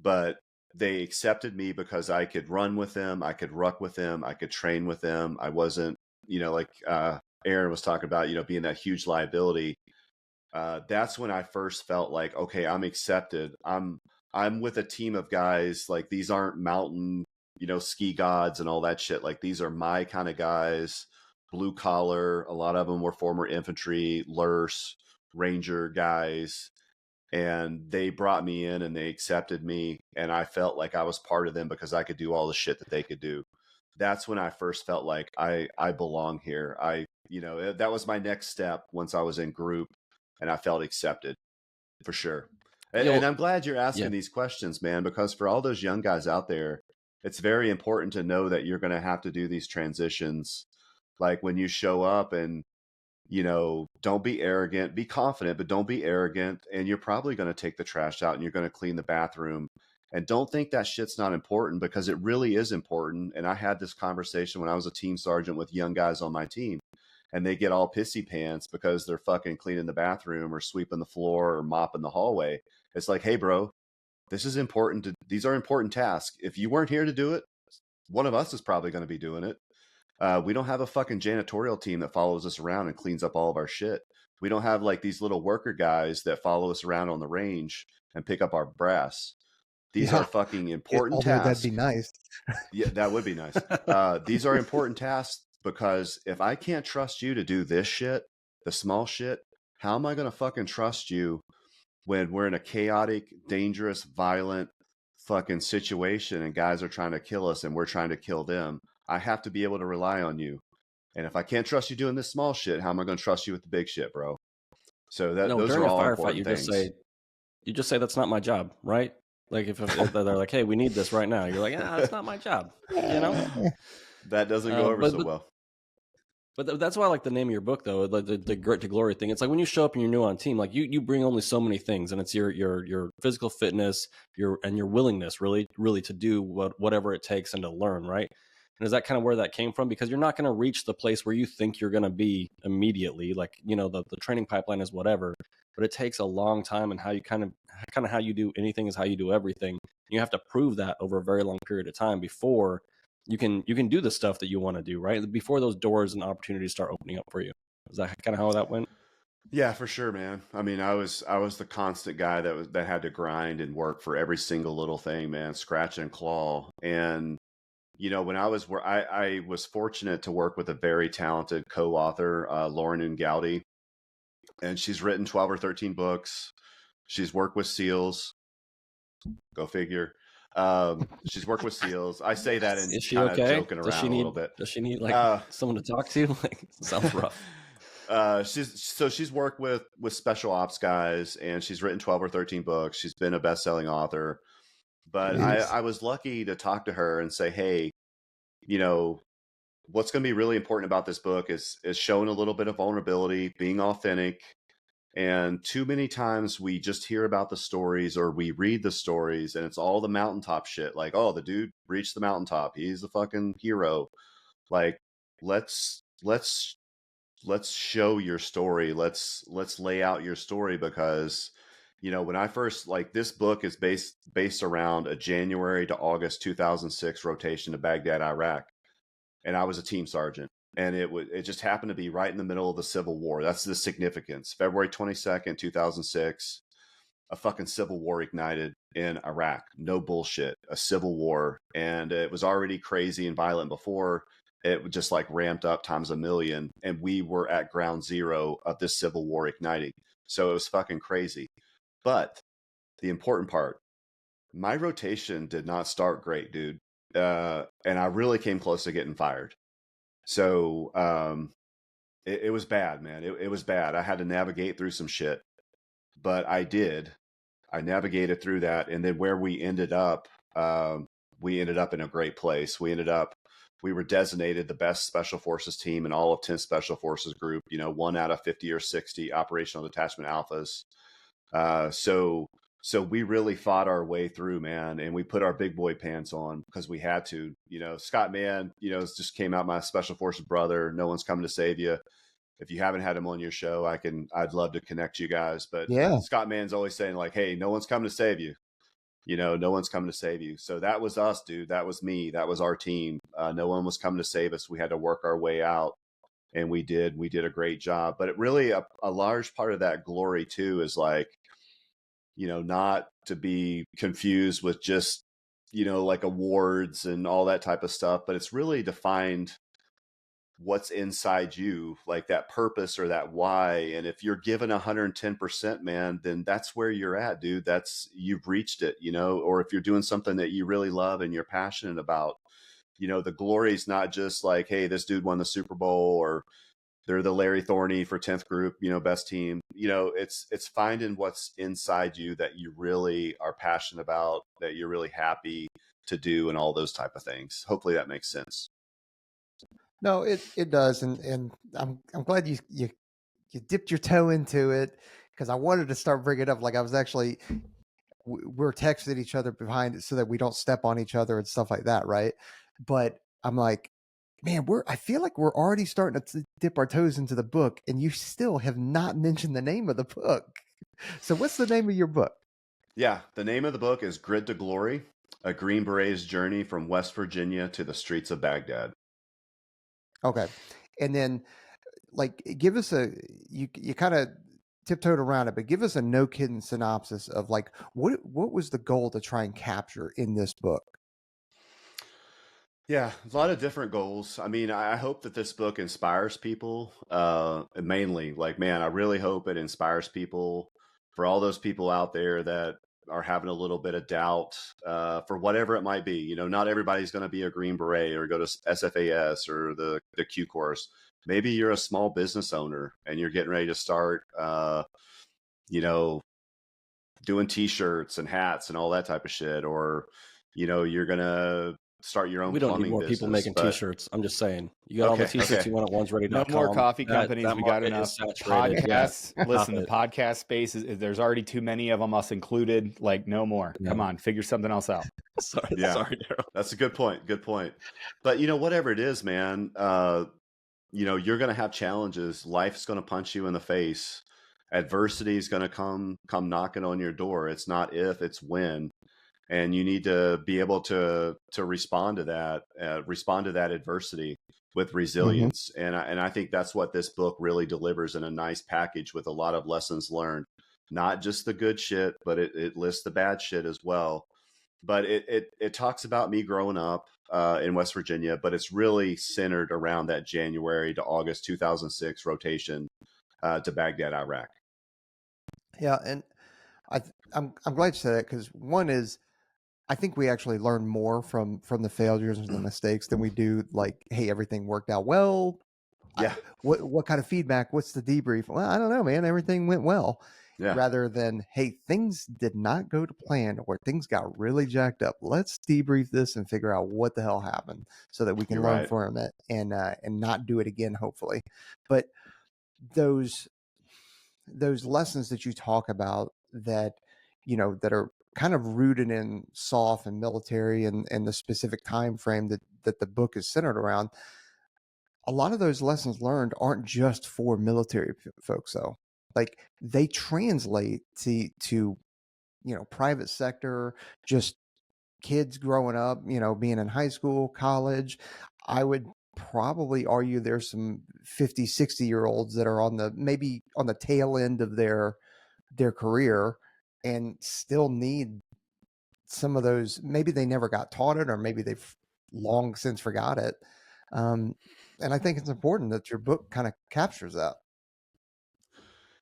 But they accepted me because I could run with them. I could ruck with them. I could train with them. I wasn't, like Aaron was talking about, being that huge liability. That's when I first felt like, okay, I'm accepted. I'm with a team of guys. Like, these aren't mountain, ski gods and all that shit. Like, these are my kind of guys, blue collar. A lot of them were former infantry, LURS, Ranger guys. And they brought me in and they accepted me. And I felt like I was part of them because I could do all the shit that they could do. That's when I first felt like I belong here. That was my next step once I was in group and I felt accepted for sure. And I'm glad you're asking these questions, man, because for all those young guys out there, it's very important to know that you're going to have to do these transitions. Like, when you show up and, don't be arrogant, be confident, but don't be arrogant. And you're probably going to take the trash out and you're going to clean the bathroom. And don't think that shit's not important, because it really is important. And I had this conversation when I was a team sergeant with young guys on my team, and they get all pissy pants because they're fucking cleaning the bathroom or sweeping the floor or mopping the hallway. It's like, hey, bro, this is important. These are important tasks. If you weren't here to do it, one of us is probably going to be doing it. We don't have a fucking janitorial team that follows us around and cleans up all of our shit. We don't have like these little worker guys that follow us around on the range and pick up our brass. These are fucking important tasks. That'd be nice. Yeah, that would be nice. These are important tasks, because if I can't trust you to do this shit, the small shit, how am I going to fucking trust you when we're in a chaotic, dangerous, violent fucking situation and guys are trying to kill us and we're trying to kill them? I have to be able to rely on you. And if I can't trust you doing this small shit, how am I going to trust you with the big shit, bro? So those are all important things. You just say that's not my job, right? Like, if they're like, hey, we need this right now, you're like, yeah, that's not my job. That doesn't go over so well. But that's why I like the name of your book, though, the Grit to Glory thing. It's like when you show up and you're new on team, like you bring only so many things, and it's your physical fitness, your willingness really to do whatever it takes and to learn, right? And is that kind of where that came from? Because you're not going to reach the place where you think you're going to be immediately. Like, the training pipeline is whatever, but it takes a long time, and how you kind of how you do anything is how you do everything. You have to prove that over a very long period of time before you can do the stuff that you want to do, right? Before those doors and opportunities start opening up for you. Is that kind of how that went? Yeah, for sure, man. I mean, I was the constant guy that had to grind and work for every single little thing, man, scratch and claw. And when I was fortunate to work with a very talented co-author, Lauren Ungaudy, and she's written 12 or 13 books. She's worked with SEALs. Go figure. She's worked with SEALs. I say that and is she kind okay? of joking around a little bit. Does she need someone to talk to? Like, sounds rough. She's worked with special ops guys, and she's written 12 or 13 books. She's been a best-selling author. But I was lucky to talk to her and say, hey, what's going to be really important about this book is showing a little bit of vulnerability, being authentic. And too many times we just hear about the stories, or we read the stories, and it's all the mountaintop shit. Like, oh, the dude reached the mountaintop, he's the fucking hero. Like, let's show your story. Let's lay out your story, because when I first, like, this book is based around a January to August 2006 rotation to Baghdad, Iraq, and I was a team sergeant. And it just happened to be right in the middle of the Civil War. That's the significance. February 22nd, 2006, a fucking civil war ignited in Iraq. No bullshit, a civil war. And it was already crazy and violent before. It just like ramped up times a million. And we were at ground zero of this civil war igniting. So it was fucking crazy. But the important part, my rotation did not start great, dude. And I really came close to getting fired. So it was bad, man. It was bad. I had to navigate through some shit, but I did. I navigated through that. And then where we ended up in a great place. We were designated the best special forces team in all of 10 special forces group, 1 out of 50 or 60 operational detachment alphas. So we really fought our way through, man, and we put our big boy pants on because we had to. Scott Mann, just came out, my special forces brother. No one's coming to save you. If you haven't had him on your show, I'd love to connect you guys. But Yeah. Scott Mann's always saying like, hey, no one's coming to save you. No one's coming to save you. So that was us, dude. That was me. That was our team. No one was coming to save us. We had to work our way out, and we did a great job. But it really, a large part of that glory too is like, not to be confused with just, like awards and all that type of stuff, but it's really to find what's inside you, like that purpose or that why. And if you're given 110%, man, then that's where you're at, dude. You've reached it, or if you're doing something that you really love and you're passionate about, the glory is not just like, hey, this dude won the Super Bowl, or they're the Larry Thorney for 10th group, best team. It's finding what's inside you that you really are passionate about, that you're really happy to do, and all those type of things. Hopefully that makes sense. No, it does, and I'm glad you dipped your toe into it, because I wanted to start bringing it up. Like I was actually, we're texting each other behind it so that we don't step on each other and stuff like that, right? But I'm like, man, I feel like we're already starting to dip our toes into the book, and you still have not mentioned the name of the book. So what's the name of your book? Yeah, the name of the book is Grit to Glory: A Green Beret's Journey from West Virginia to the Streets of Baghdad. Okay. And then like give us you kind of tiptoed around it, but give us a no kidding synopsis of like what was the goal to try and capture in this book? Yeah, a lot of different goals. I mean, I hope that this book inspires people. Mainly, like, man, I really hope it inspires people, for all those people out there that are having a little bit of doubt, for whatever it might be. Not everybody's going to be a Green Beret or go to SFAS or the Q course. Maybe you're a small business owner and you're getting ready to start, doing T-shirts and hats and all that type of shit, or you're gonna start your own. We don't need plumbing more business, people making but T-shirts. I'm just saying. You got all the Okay, T-shirts okay. you want at ONESREADY.com. No more coffee companies. That We got market enough is saturated. Yeah. podcasts. Listen, the podcast space there's already too many of them, us included. Like, no more. Yeah. Come on, figure something else out. Sorry, Yeah. sorry, Darrell. That's a good point. Good point. But whatever it is, man, you're gonna have challenges. Life's gonna punch you in the face. Adversity is gonna come knocking on your door. It's not if, it's when. And you need to be able to respond to that, adversity with resilience. And I think that's what this book really delivers in a nice package, with a lot of lessons learned. Not just the good shit, but it lists the bad shit as well. But it talks about me growing up in West Virginia, but it's really centered around that January to August 2006 rotation to Baghdad, Iraq. Yeah, and I'm glad you said that, because one is, I think we actually learn more from the failures and the mistakes than we do like, hey, everything worked out well. Yeah. What kind of feedback? What's the debrief? Well, I don't know, man. Everything went well. Yeah. Rather than, hey, things did not go to plan, or things got really jacked up. Let's debrief this and figure out what the hell happened, so that we can You're learn right. from it and not do it again, hopefully. But those lessons that you talk about, that that are kind of rooted in SOF and military, and the specific time frame that the book is centered around, a lot of those lessons learned aren't just for military folks, though. Like, they translate to private sector, just kids growing up, being in high school, college. I would probably argue there's some 50, 60-year-olds that are maybe on the tail end of their career, and still need some of those. Maybe they never got taught it, or maybe they've long since forgot it. And I think it's important that your book kind of captures that.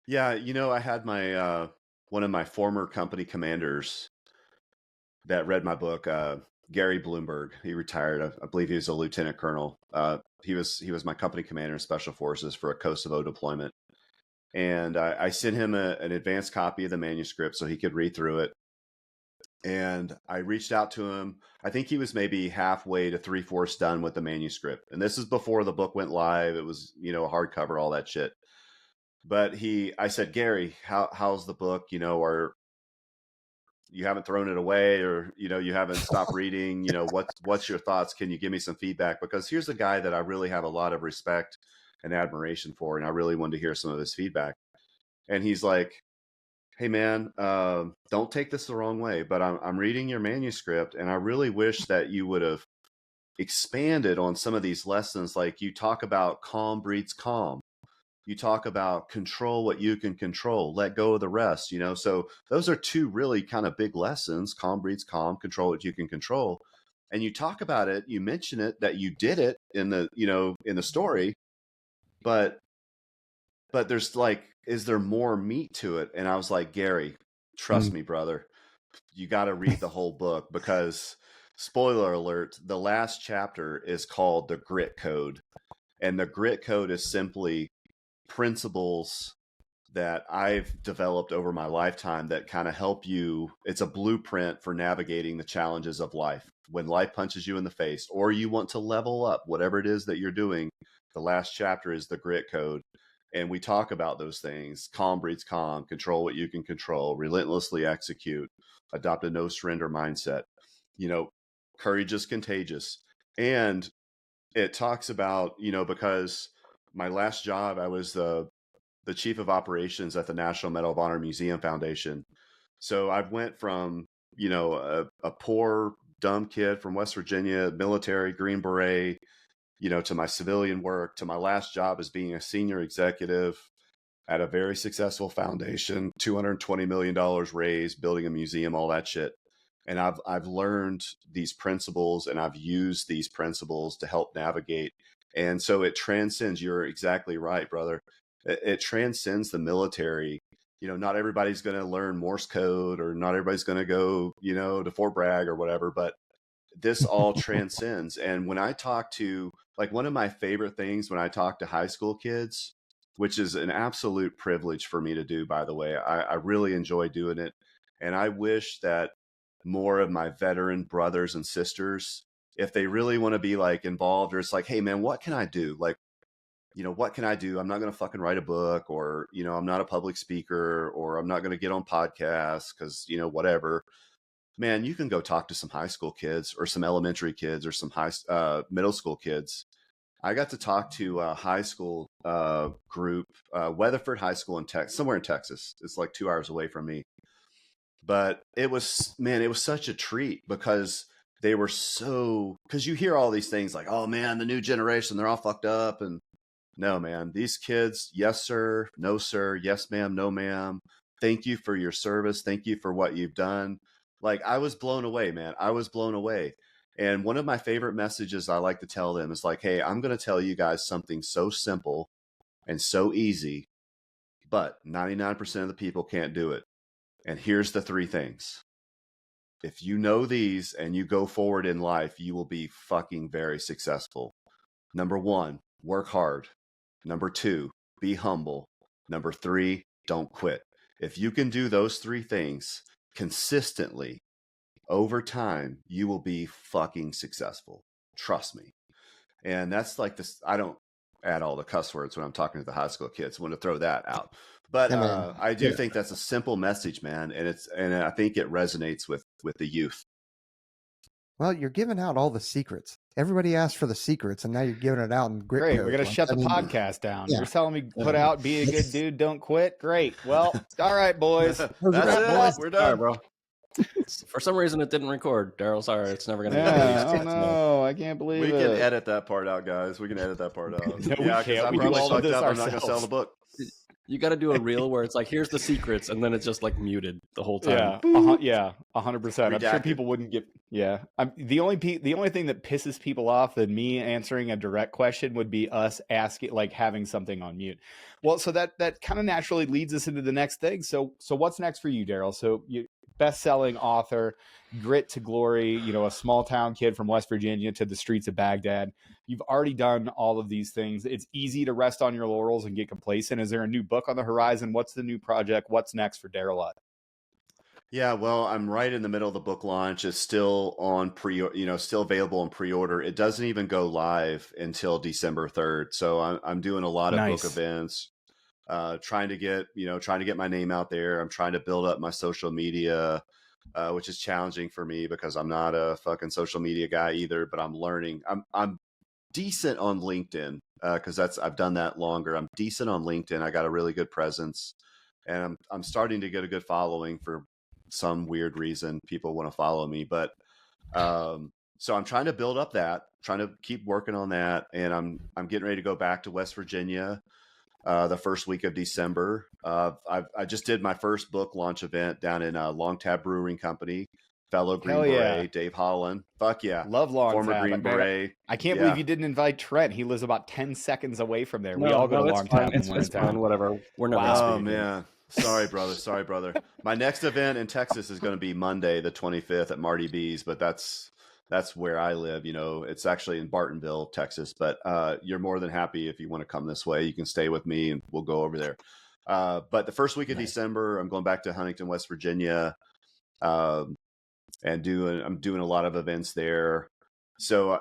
Yeah, I had my one of my former company commanders that read my book, Gary Bloomberg. He retired. I believe he was a lieutenant colonel. He was my company commander in special forces for a Kosovo deployment. And I sent him an advanced copy of the manuscript so he could read through it. And I reached out to him. I think he was maybe halfway to 3/4 done with the manuscript. And this is before the book went live. It was, you know, hardcover, all that shit. But I said, Gary, how's the book? You know, or you haven't thrown it away, or, you know, you haven't stopped reading, you know, what's your thoughts? Can you give me some feedback? Because here's a guy that I really have a lot of respect and admiration for. And I really wanted to hear some of his feedback. And he's like, hey man, don't take this the wrong way, but I'm reading your manuscript and I really wish that you would have expanded on some of these lessons. Like you talk about calm breeds calm. You talk about control what you can control, let go of the rest, you know? So those are two really kind of big lessons. Calm breeds calm, control what you can control. And you talk about it, you mention it, that you did it in the, you know, in the story, but there's like, is there more meat to it? And I was like, Gary, trust me, brother, you got to read the whole book, because spoiler alert, the last chapter is called the Grit Code. And the Grit Code is simply principles that I've developed over my lifetime that kind of help you. It's a blueprint for navigating the challenges of life. When life punches you in the face, or you want to level up, whatever it is that you're doing, the last chapter is the Grit Code. And we talk about those things. Calm breeds calm, control what you can control, relentlessly execute, adopt a no surrender mindset. You know, courage is contagious. And it talks about, you know, because my last job, I was the chief of operations at the National Medal of Honor Museum Foundation. So I went from, you know, a poor, dumb kid from West Virginia, military, Green Beret, you know, to my civilian work, to my last job as being a senior executive at a very successful foundation, $220 million raised, building a museum, all that shit. And I've learned these principles, and I've used these principles to help navigate. And so it transcends. You're exactly right, brother. It transcends the military. You know, not everybody's going to learn Morse code, or not everybody's going to go, you know, to Fort Bragg or whatever, but this all transcends. And when I talk to, like, one of my favorite things when I talk to high school kids, which is an absolute privilege for me to do, by the way, I really enjoy doing it. And I wish that more of my veteran brothers and sisters, if they really want to be like involved, or it's like, hey man, what can I do? Like, you know, what can I do? I'm not going to fucking write a book, or, you know, I'm not a public speaker, or I'm not going to get on podcasts because, you know, whatever. Man, you can go talk to some high school kids, or some elementary kids, or some middle school kids. I got to talk to a high school group, Weatherford High School in Texas, somewhere in Texas. It's like 2 hours away from me. But it was, man, it was such a treat, because they were so, because you hear all these things like, oh man, the new generation, they're all fucked up. And no, man, these kids, yes, sir, no, sir, yes, ma'am, no, ma'am. Thank you for your service. Thank you for what you've done. Like, I was blown away, man. I was blown away. And one of my favorite messages I like to tell them is like, hey, I'm going to tell you guys something so simple and so easy, but 99% of the people can't do it. And here's the 3 things. If you know these and you go forward in life, you will be fucking very successful. Number 1, work hard. Number 2, be humble. Number 3, don't quit. If you can do those 3 things consistently over time, you will be fucking successful. Trust me. And that's like this. I don't add all the cuss words when I'm talking to the high school kids. I want to throw that out. But I do think that's a simple message, man. And I think it resonates with the youth. Well, you're giving out all the secrets. Everybody asked for the secrets, and now you're giving it out in Grit Great. Code. We're going to shut the podcast down. You're telling me put out, be a good dude, don't quit. Great. Well, all right, boys. That's it. We're done, bro. For some reason, it didn't record. Darrell, sorry, it's never going to. Yeah, oh no, I can't believe we it. can edit that part out, guys. We can edit that part out. No, yeah, we can't. I'm We do probably all of fucked this up. I'm not going to ourselves. sell the book. You got to do a reel where it's like, here's the secrets, and then it's just like muted the whole time. Yeah, 100%. I'm sure people wouldn't get. Yeah, the only thing that pisses people off than me answering a direct question would be us asking, like, having something on mute. Well, so that kind of naturally leads us into the next thing. So what's next for you, Darrell? So best-selling author, grit to glory, you know, a small town kid from West Virginia to the streets of Baghdad. You've already done all of these things. It's easy to rest on your laurels and get complacent. Is there a new book on the horizon? What's the new project? What's next for Darrell? Yeah, well, I'm right in the middle of the book launch. It's still on still available in pre-order. It doesn't even go live until December 3rd. So I'm doing a lot of book events, trying to get my name out there. I'm trying to build up my social media, which is challenging for me because I'm not a fucking social media guy either, but I'm learning. I'm decent on LinkedIn, because I've done that longer. I'm decent on LinkedIn. I got a really good presence, and I'm starting to get a good following. For some weird reason, people want to follow me, but so I'm trying to build up that, trying to keep working on that, and I'm getting ready to go back to West Virginia the first week of December. I just did my first book launch event down in Long Tab Brewing Company. Fellow Green Beret, Dave Holland. Fuck yeah. Love Long Former Tab. Green Beret. I can't believe you didn't invite Trent. He lives about 10 seconds away from there. We all go to Long Tab when we're in town. Whatever. We're not Oh, man. Sorry, brother. My next event in Texas is going to be Monday, the 25th at Marty B's, but that's where I live. You know, it's actually in Bartonville, Texas, but you're more than happy if you want to come this way. You can stay with me and we'll go over there. But the first week of December, I'm going back to Huntington, West Virginia. And I'm doing a lot of events there. So,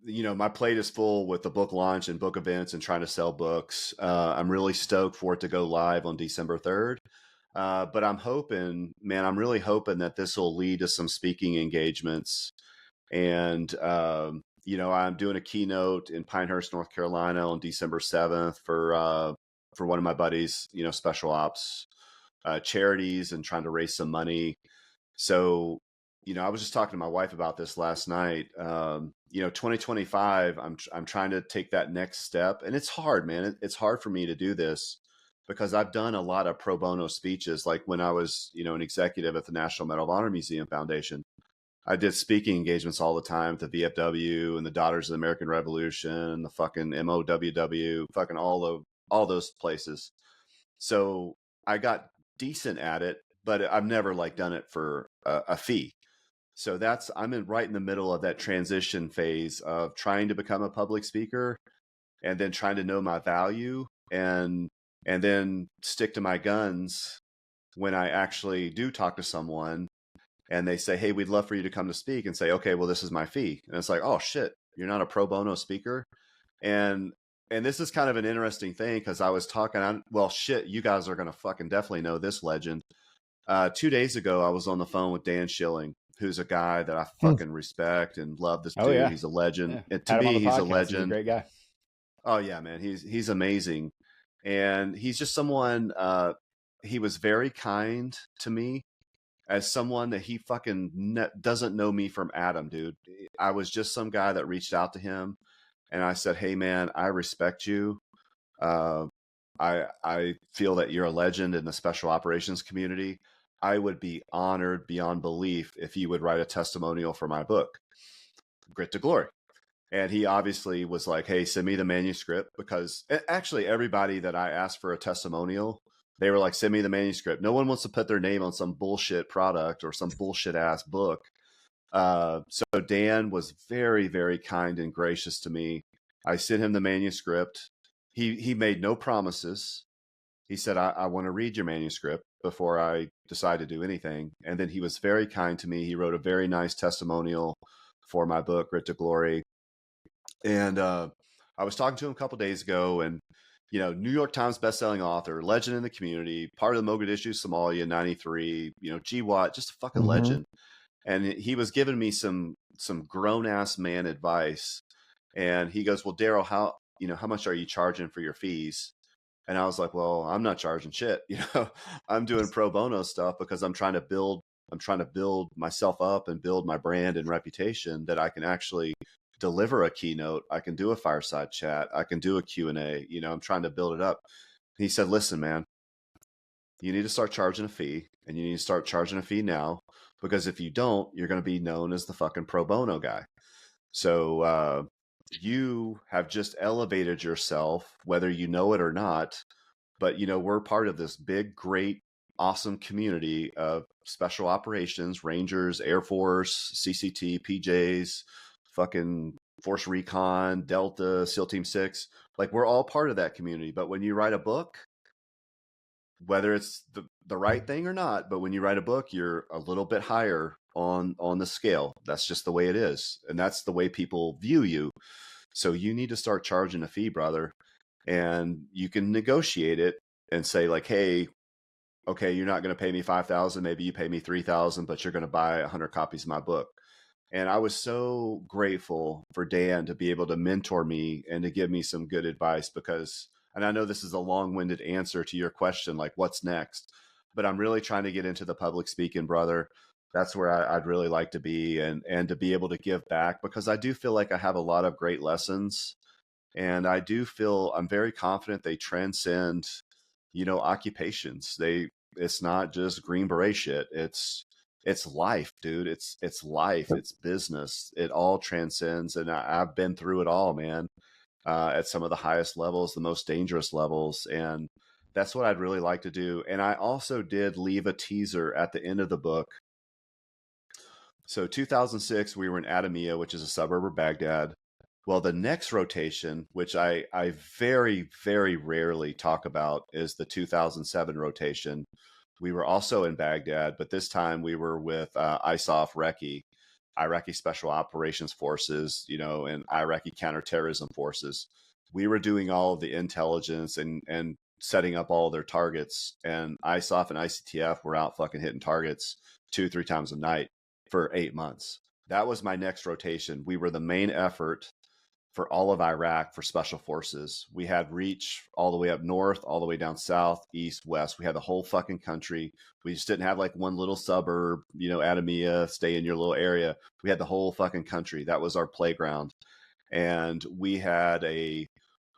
you know, my plate is full with the book launch and book events and trying to sell books. I'm really stoked for it to go live on December 3rd. But I'm really hoping that this will lead to some speaking engagements. And, you know, I'm doing a keynote in Pinehurst, North Carolina on December 7th for one of my buddies, you know, special ops charities, and trying to raise some money. So, you know, I was just talking to my wife about this last night. You know, 2025, I'm trying to take that next step, and it's hard, man. It's hard for me to do this because I've done a lot of pro bono speeches. Like when I was, you know, an executive at the National Medal of Honor Museum Foundation, I did speaking engagements all the time at the VFW and the Daughters of the American Revolution, the fucking MOWW, fucking all those places. So I got decent at it, but I've never done it for a fee. So I'm right in the middle of that transition phase of trying to become a public speaker, and then trying to know my value, and then stick to my guns when I actually do talk to someone and they say, "Hey, we'd love for you to come to speak," and say, "Okay, well, this is my fee." And it's like, "Oh shit, you're not a pro bono speaker." And this is kind of an interesting thing because I was talking well, shit, you guys are going to fucking definitely know this legend. 2 days ago, I was on the phone with Dan Schilling, who's a guy that I fucking respect and love. This dude, yeah. He's a legend. Yeah. And to me, he's a legend. He's a great guy. Oh yeah, man, he's amazing, and he's just someone. He was very kind to me, as someone that he fucking doesn't know me from Adam, dude. I was just some guy that reached out to him, and I said, "Hey, man, I respect you. I feel that you're a legend in the special operations community. I would be honored beyond belief if you would write a testimonial for my book, Grit to Glory." And he obviously was like, "Hey, send me the manuscript," because actually everybody that I asked for a testimonial, they were like, "Send me the manuscript." No one wants to put their name on some bullshit product or some bullshit ass book. So Dan was very, very kind and gracious to me. I sent him the manuscript. He made no promises. He said, I want to read your manuscript before I decide to do anything. And then he was very kind to me. He wrote a very nice testimonial for my book, Grit to Glory. And I was talking to him a couple of days ago, and, you know, New York Times bestselling author, legend in the community, part of the Mogadishu, Somalia, 93, you know, GWAT, just a fucking legend. And he was giving me some grown ass man advice. And he goes, "Well, Darrell, how much are you charging for your fees?" And I was like, "Well, I'm not charging shit. You know, I'm doing pro bono stuff because I'm trying to build myself up and build my brand and reputation that I can actually deliver a keynote. I can do a fireside chat. I can do a Q&A. You know, I'm trying to build it up." And he said, "Listen, man, you need to start charging a fee, and you need to start charging a fee now, because if you don't, you're going to be known as the fucking pro bono guy. So you have just elevated yourself, whether you know it or not. But, you know, we're part of this big, great, awesome community of special operations, Rangers, Air Force, CCT, PJs, fucking Force Recon, Delta, SEAL Team 6. Like, we're all part of that community. But when you write a book, whether it's the right thing or not, but when you write a book, you're a little bit higher on the scale. That's just the way it is. And that's the way people view you. So you need to start charging a fee, brother. And you can negotiate it and say like, hey, okay, you're not going to pay me 5,000. Maybe you pay me 3,000, but you're going to buy 100 copies of my book. And I was so grateful for Dan to be able to mentor me and to give me some good advice because, and I know this is a long-winded answer to your question, like what's next, but I'm really trying to get into the public speaking, brother. That's where I'd really like to be and to be able to give back because I do feel like I have a lot of great lessons and I do feel I'm very confident they transcend, occupations. It's not just Green Beret shit. It's life, dude. It's life. It's business. It all transcends. And I've been through it all, man, at some of the highest levels, the most dangerous levels. And that's what I'd really like to do. And I also did leave a teaser at the end of the book. So 2006, we were in Adamiyah, which is a suburb of Baghdad. Well, the next rotation, which I very, very rarely talk about, is the 2007 rotation. We were also in Baghdad, but this time we were with ISAF Recce, Iraqi Special Operations Forces, and Iraqi counterterrorism forces. We were doing all of the intelligence and setting up all their targets. And ISAF and ICTF were out fucking hitting targets 2-3 times a night for 8 months. That was my next rotation. We were the main effort for all of Iraq for special forces. We had reach all the way up north, all the way down south, east, west. We had the whole fucking country. We just didn't have like one little suburb, Adamiyah, stay in your little area. We had the whole fucking country. That was our playground. And we had a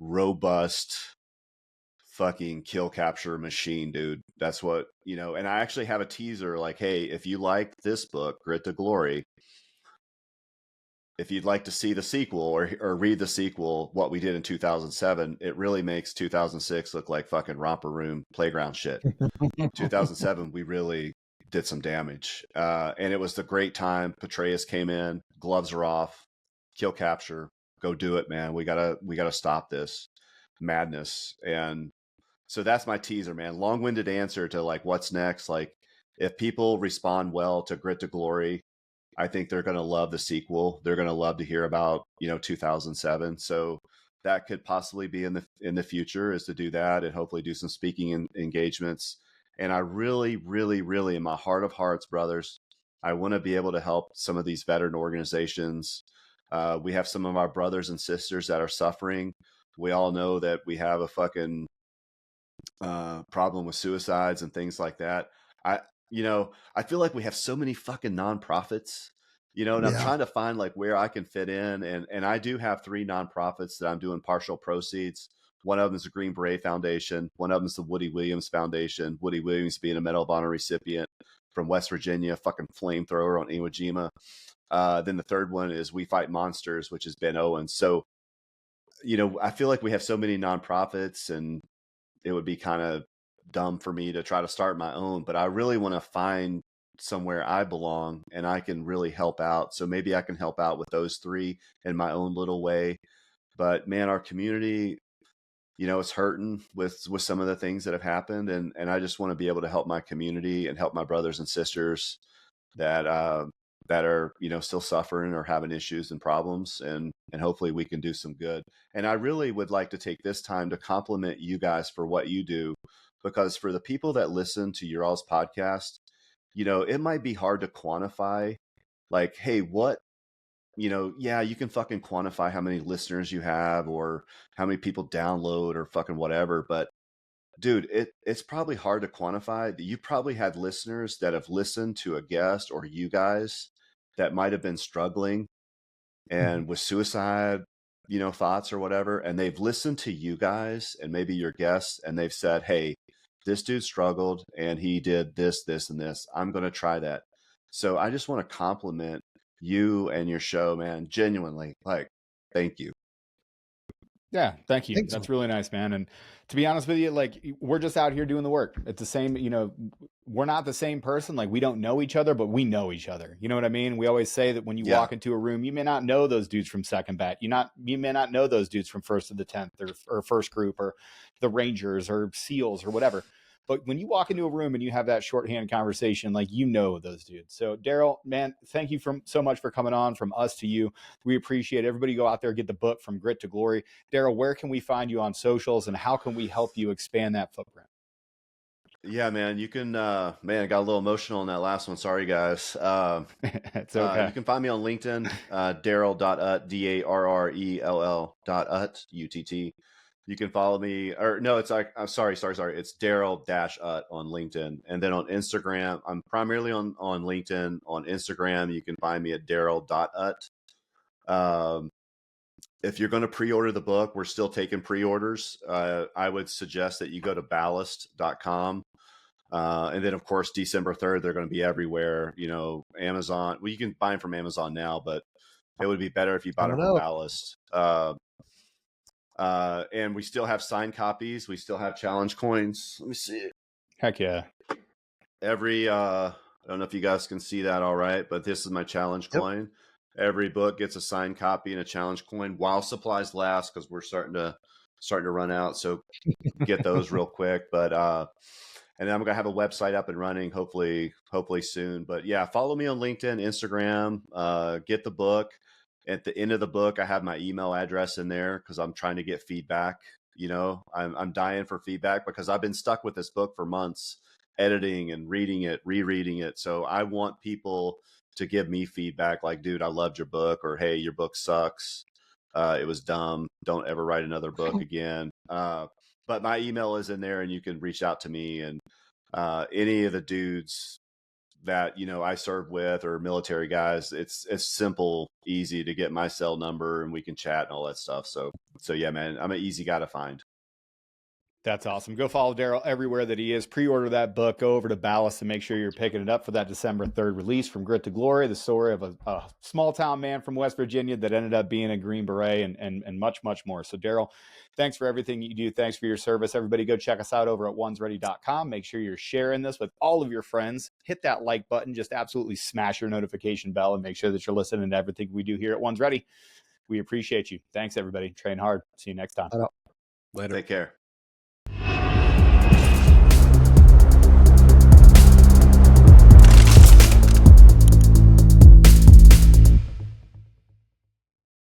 robust fucking kill capture machine, dude. That's what, and I actually have a teaser like, hey, if you like this book, Grit to Glory, if you'd like to see the sequel or read the sequel, what we did in 2007, it really makes 2006 look like fucking romper room playground shit. 2007, we really did some damage. And it was the great time. Petraeus came in, gloves are off, kill capture, go do it, man. We gotta stop this madness. And so that's my teaser, man. Long-winded answer to like what's next. Like if people respond well to Grit to Glory, I think they're going to love the sequel. They're going to love to hear about, 2007. So that could possibly be in the future, is to do that and hopefully do some speaking engagements. And I really, really, really, in my heart of hearts, brothers, I want to be able to help some of these veteran organizations. We have some of our brothers and sisters that are suffering. We all know that we have a fucking problem with suicides and things like that. I feel like we have so many fucking nonprofits, and I'm trying to find like where I can fit in. And I do have 3 nonprofits that I'm doing partial proceeds. One of them is the Green Beret Foundation. One of them is the Woody Williams Foundation. Woody Williams being a Medal of Honor recipient from West Virginia, fucking flamethrower on Iwo Jima. Then the third one is We Fight Monsters, which is Ben Owens. So, I feel like we have so many nonprofits and it would be kind of dumb for me to try to start my own, but I really want to find somewhere I belong and I can really help out. So maybe I can help out with those 3 in my own little way. But man, our community, it's hurting with some of the things that have happened. And I just want to be able to help my community and help my brothers and sisters that are, still suffering or having issues and problems. And hopefully we can do some good. And I really would like to take this time to compliment you guys for what you do. Because for the people that listen to your all's podcast, it might be hard to quantify like, hey, what, you can fucking quantify how many listeners you have or how many people download or fucking whatever. But dude, it's probably hard to quantify. You probably had listeners that have listened to a guest or you guys that might have been struggling and with suicide, thoughts or whatever. And they've listened to you guys and maybe your guests and they've said, hey, this dude struggled and he did this, this, and this. I'm going to try that. So I just want to compliment you and your show, man. Genuinely, like, thank you. Yeah, thank you. Thanks. That's really nice, man. And to be honest with you, like we're just out here doing the work. It's the same, we're not the same person. Like we don't know each other, but we know each other. You know what I mean? We always say that when you Yeah. walk into a room, you may not know those dudes from second bat. You may not know those dudes from first to the 10th or first group or the Rangers or SEALs or whatever. But when you walk into a room and you have that shorthand conversation, like those dudes. So Darrell, man, thank you so much for coming on from us to you. We appreciate it. Everybody go out there, get the book From Grit to Glory. Darrell, where can we find you on socials and how can we help you expand that footprint? Yeah, man, you can, man, I got a little emotional in that last one. Sorry, guys. It's okay. You can find me on LinkedIn, Darrell.ut, DARRELL.ut, UTT. You can follow me, or no, it's like, I'm sorry. It's Darrell-ut on LinkedIn. And then on Instagram, I'm primarily on LinkedIn. On Instagram, you can find me at Darrell.ut. If you're going to pre-order the book, we're still taking pre-orders. I would suggest that you go to ballast.com. And then, of course, December 3rd, they're going to be everywhere. Amazon. Well, you can buy them from Amazon now, but it would be better if you bought it from Ballast. And we still have signed copies. We still have challenge coins. Let me see it. Heck yeah. I don't know if you guys can see that all right, but this is my challenge coin. Every book gets a signed copy and a challenge coin while supplies last, because we're starting to run out. So get those real quick. But and then I'm gonna have a website up and running hopefully soon. But yeah, follow me on LinkedIn, Instagram. Get the book. At the end of the book, I have my email address in there because I'm trying to get feedback. I'm dying for feedback because I've been stuck with this book for months, editing and reading it, rereading it. So I want people to give me feedback like, dude, I loved your book, or hey, your book sucks. It was dumb. Don't ever write another book again. But my email is in there and you can reach out to me, and any of the dudes that, I serve with or military guys, it's simple, easy to get my cell number and we can chat and all that stuff. So yeah, man, I'm an easy guy to find. That's awesome. Go follow Darrell everywhere that he is. Pre-order that book. Go over to Ballast and make sure you're picking it up for that December 3rd release, From Grit to Glory, the story of a small town man from West Virginia that ended up being a Green Beret and much, much more. So Darrell, thanks for everything you do. Thanks for your service. Everybody go check us out over at ONESREADY.com. Make sure you're sharing this with all of your friends. Hit that like button. Just absolutely smash your notification bell and make sure that you're listening to everything we do here at ONESREADY. We appreciate you. Thanks, everybody. Train hard. See you next time. Later. Take care.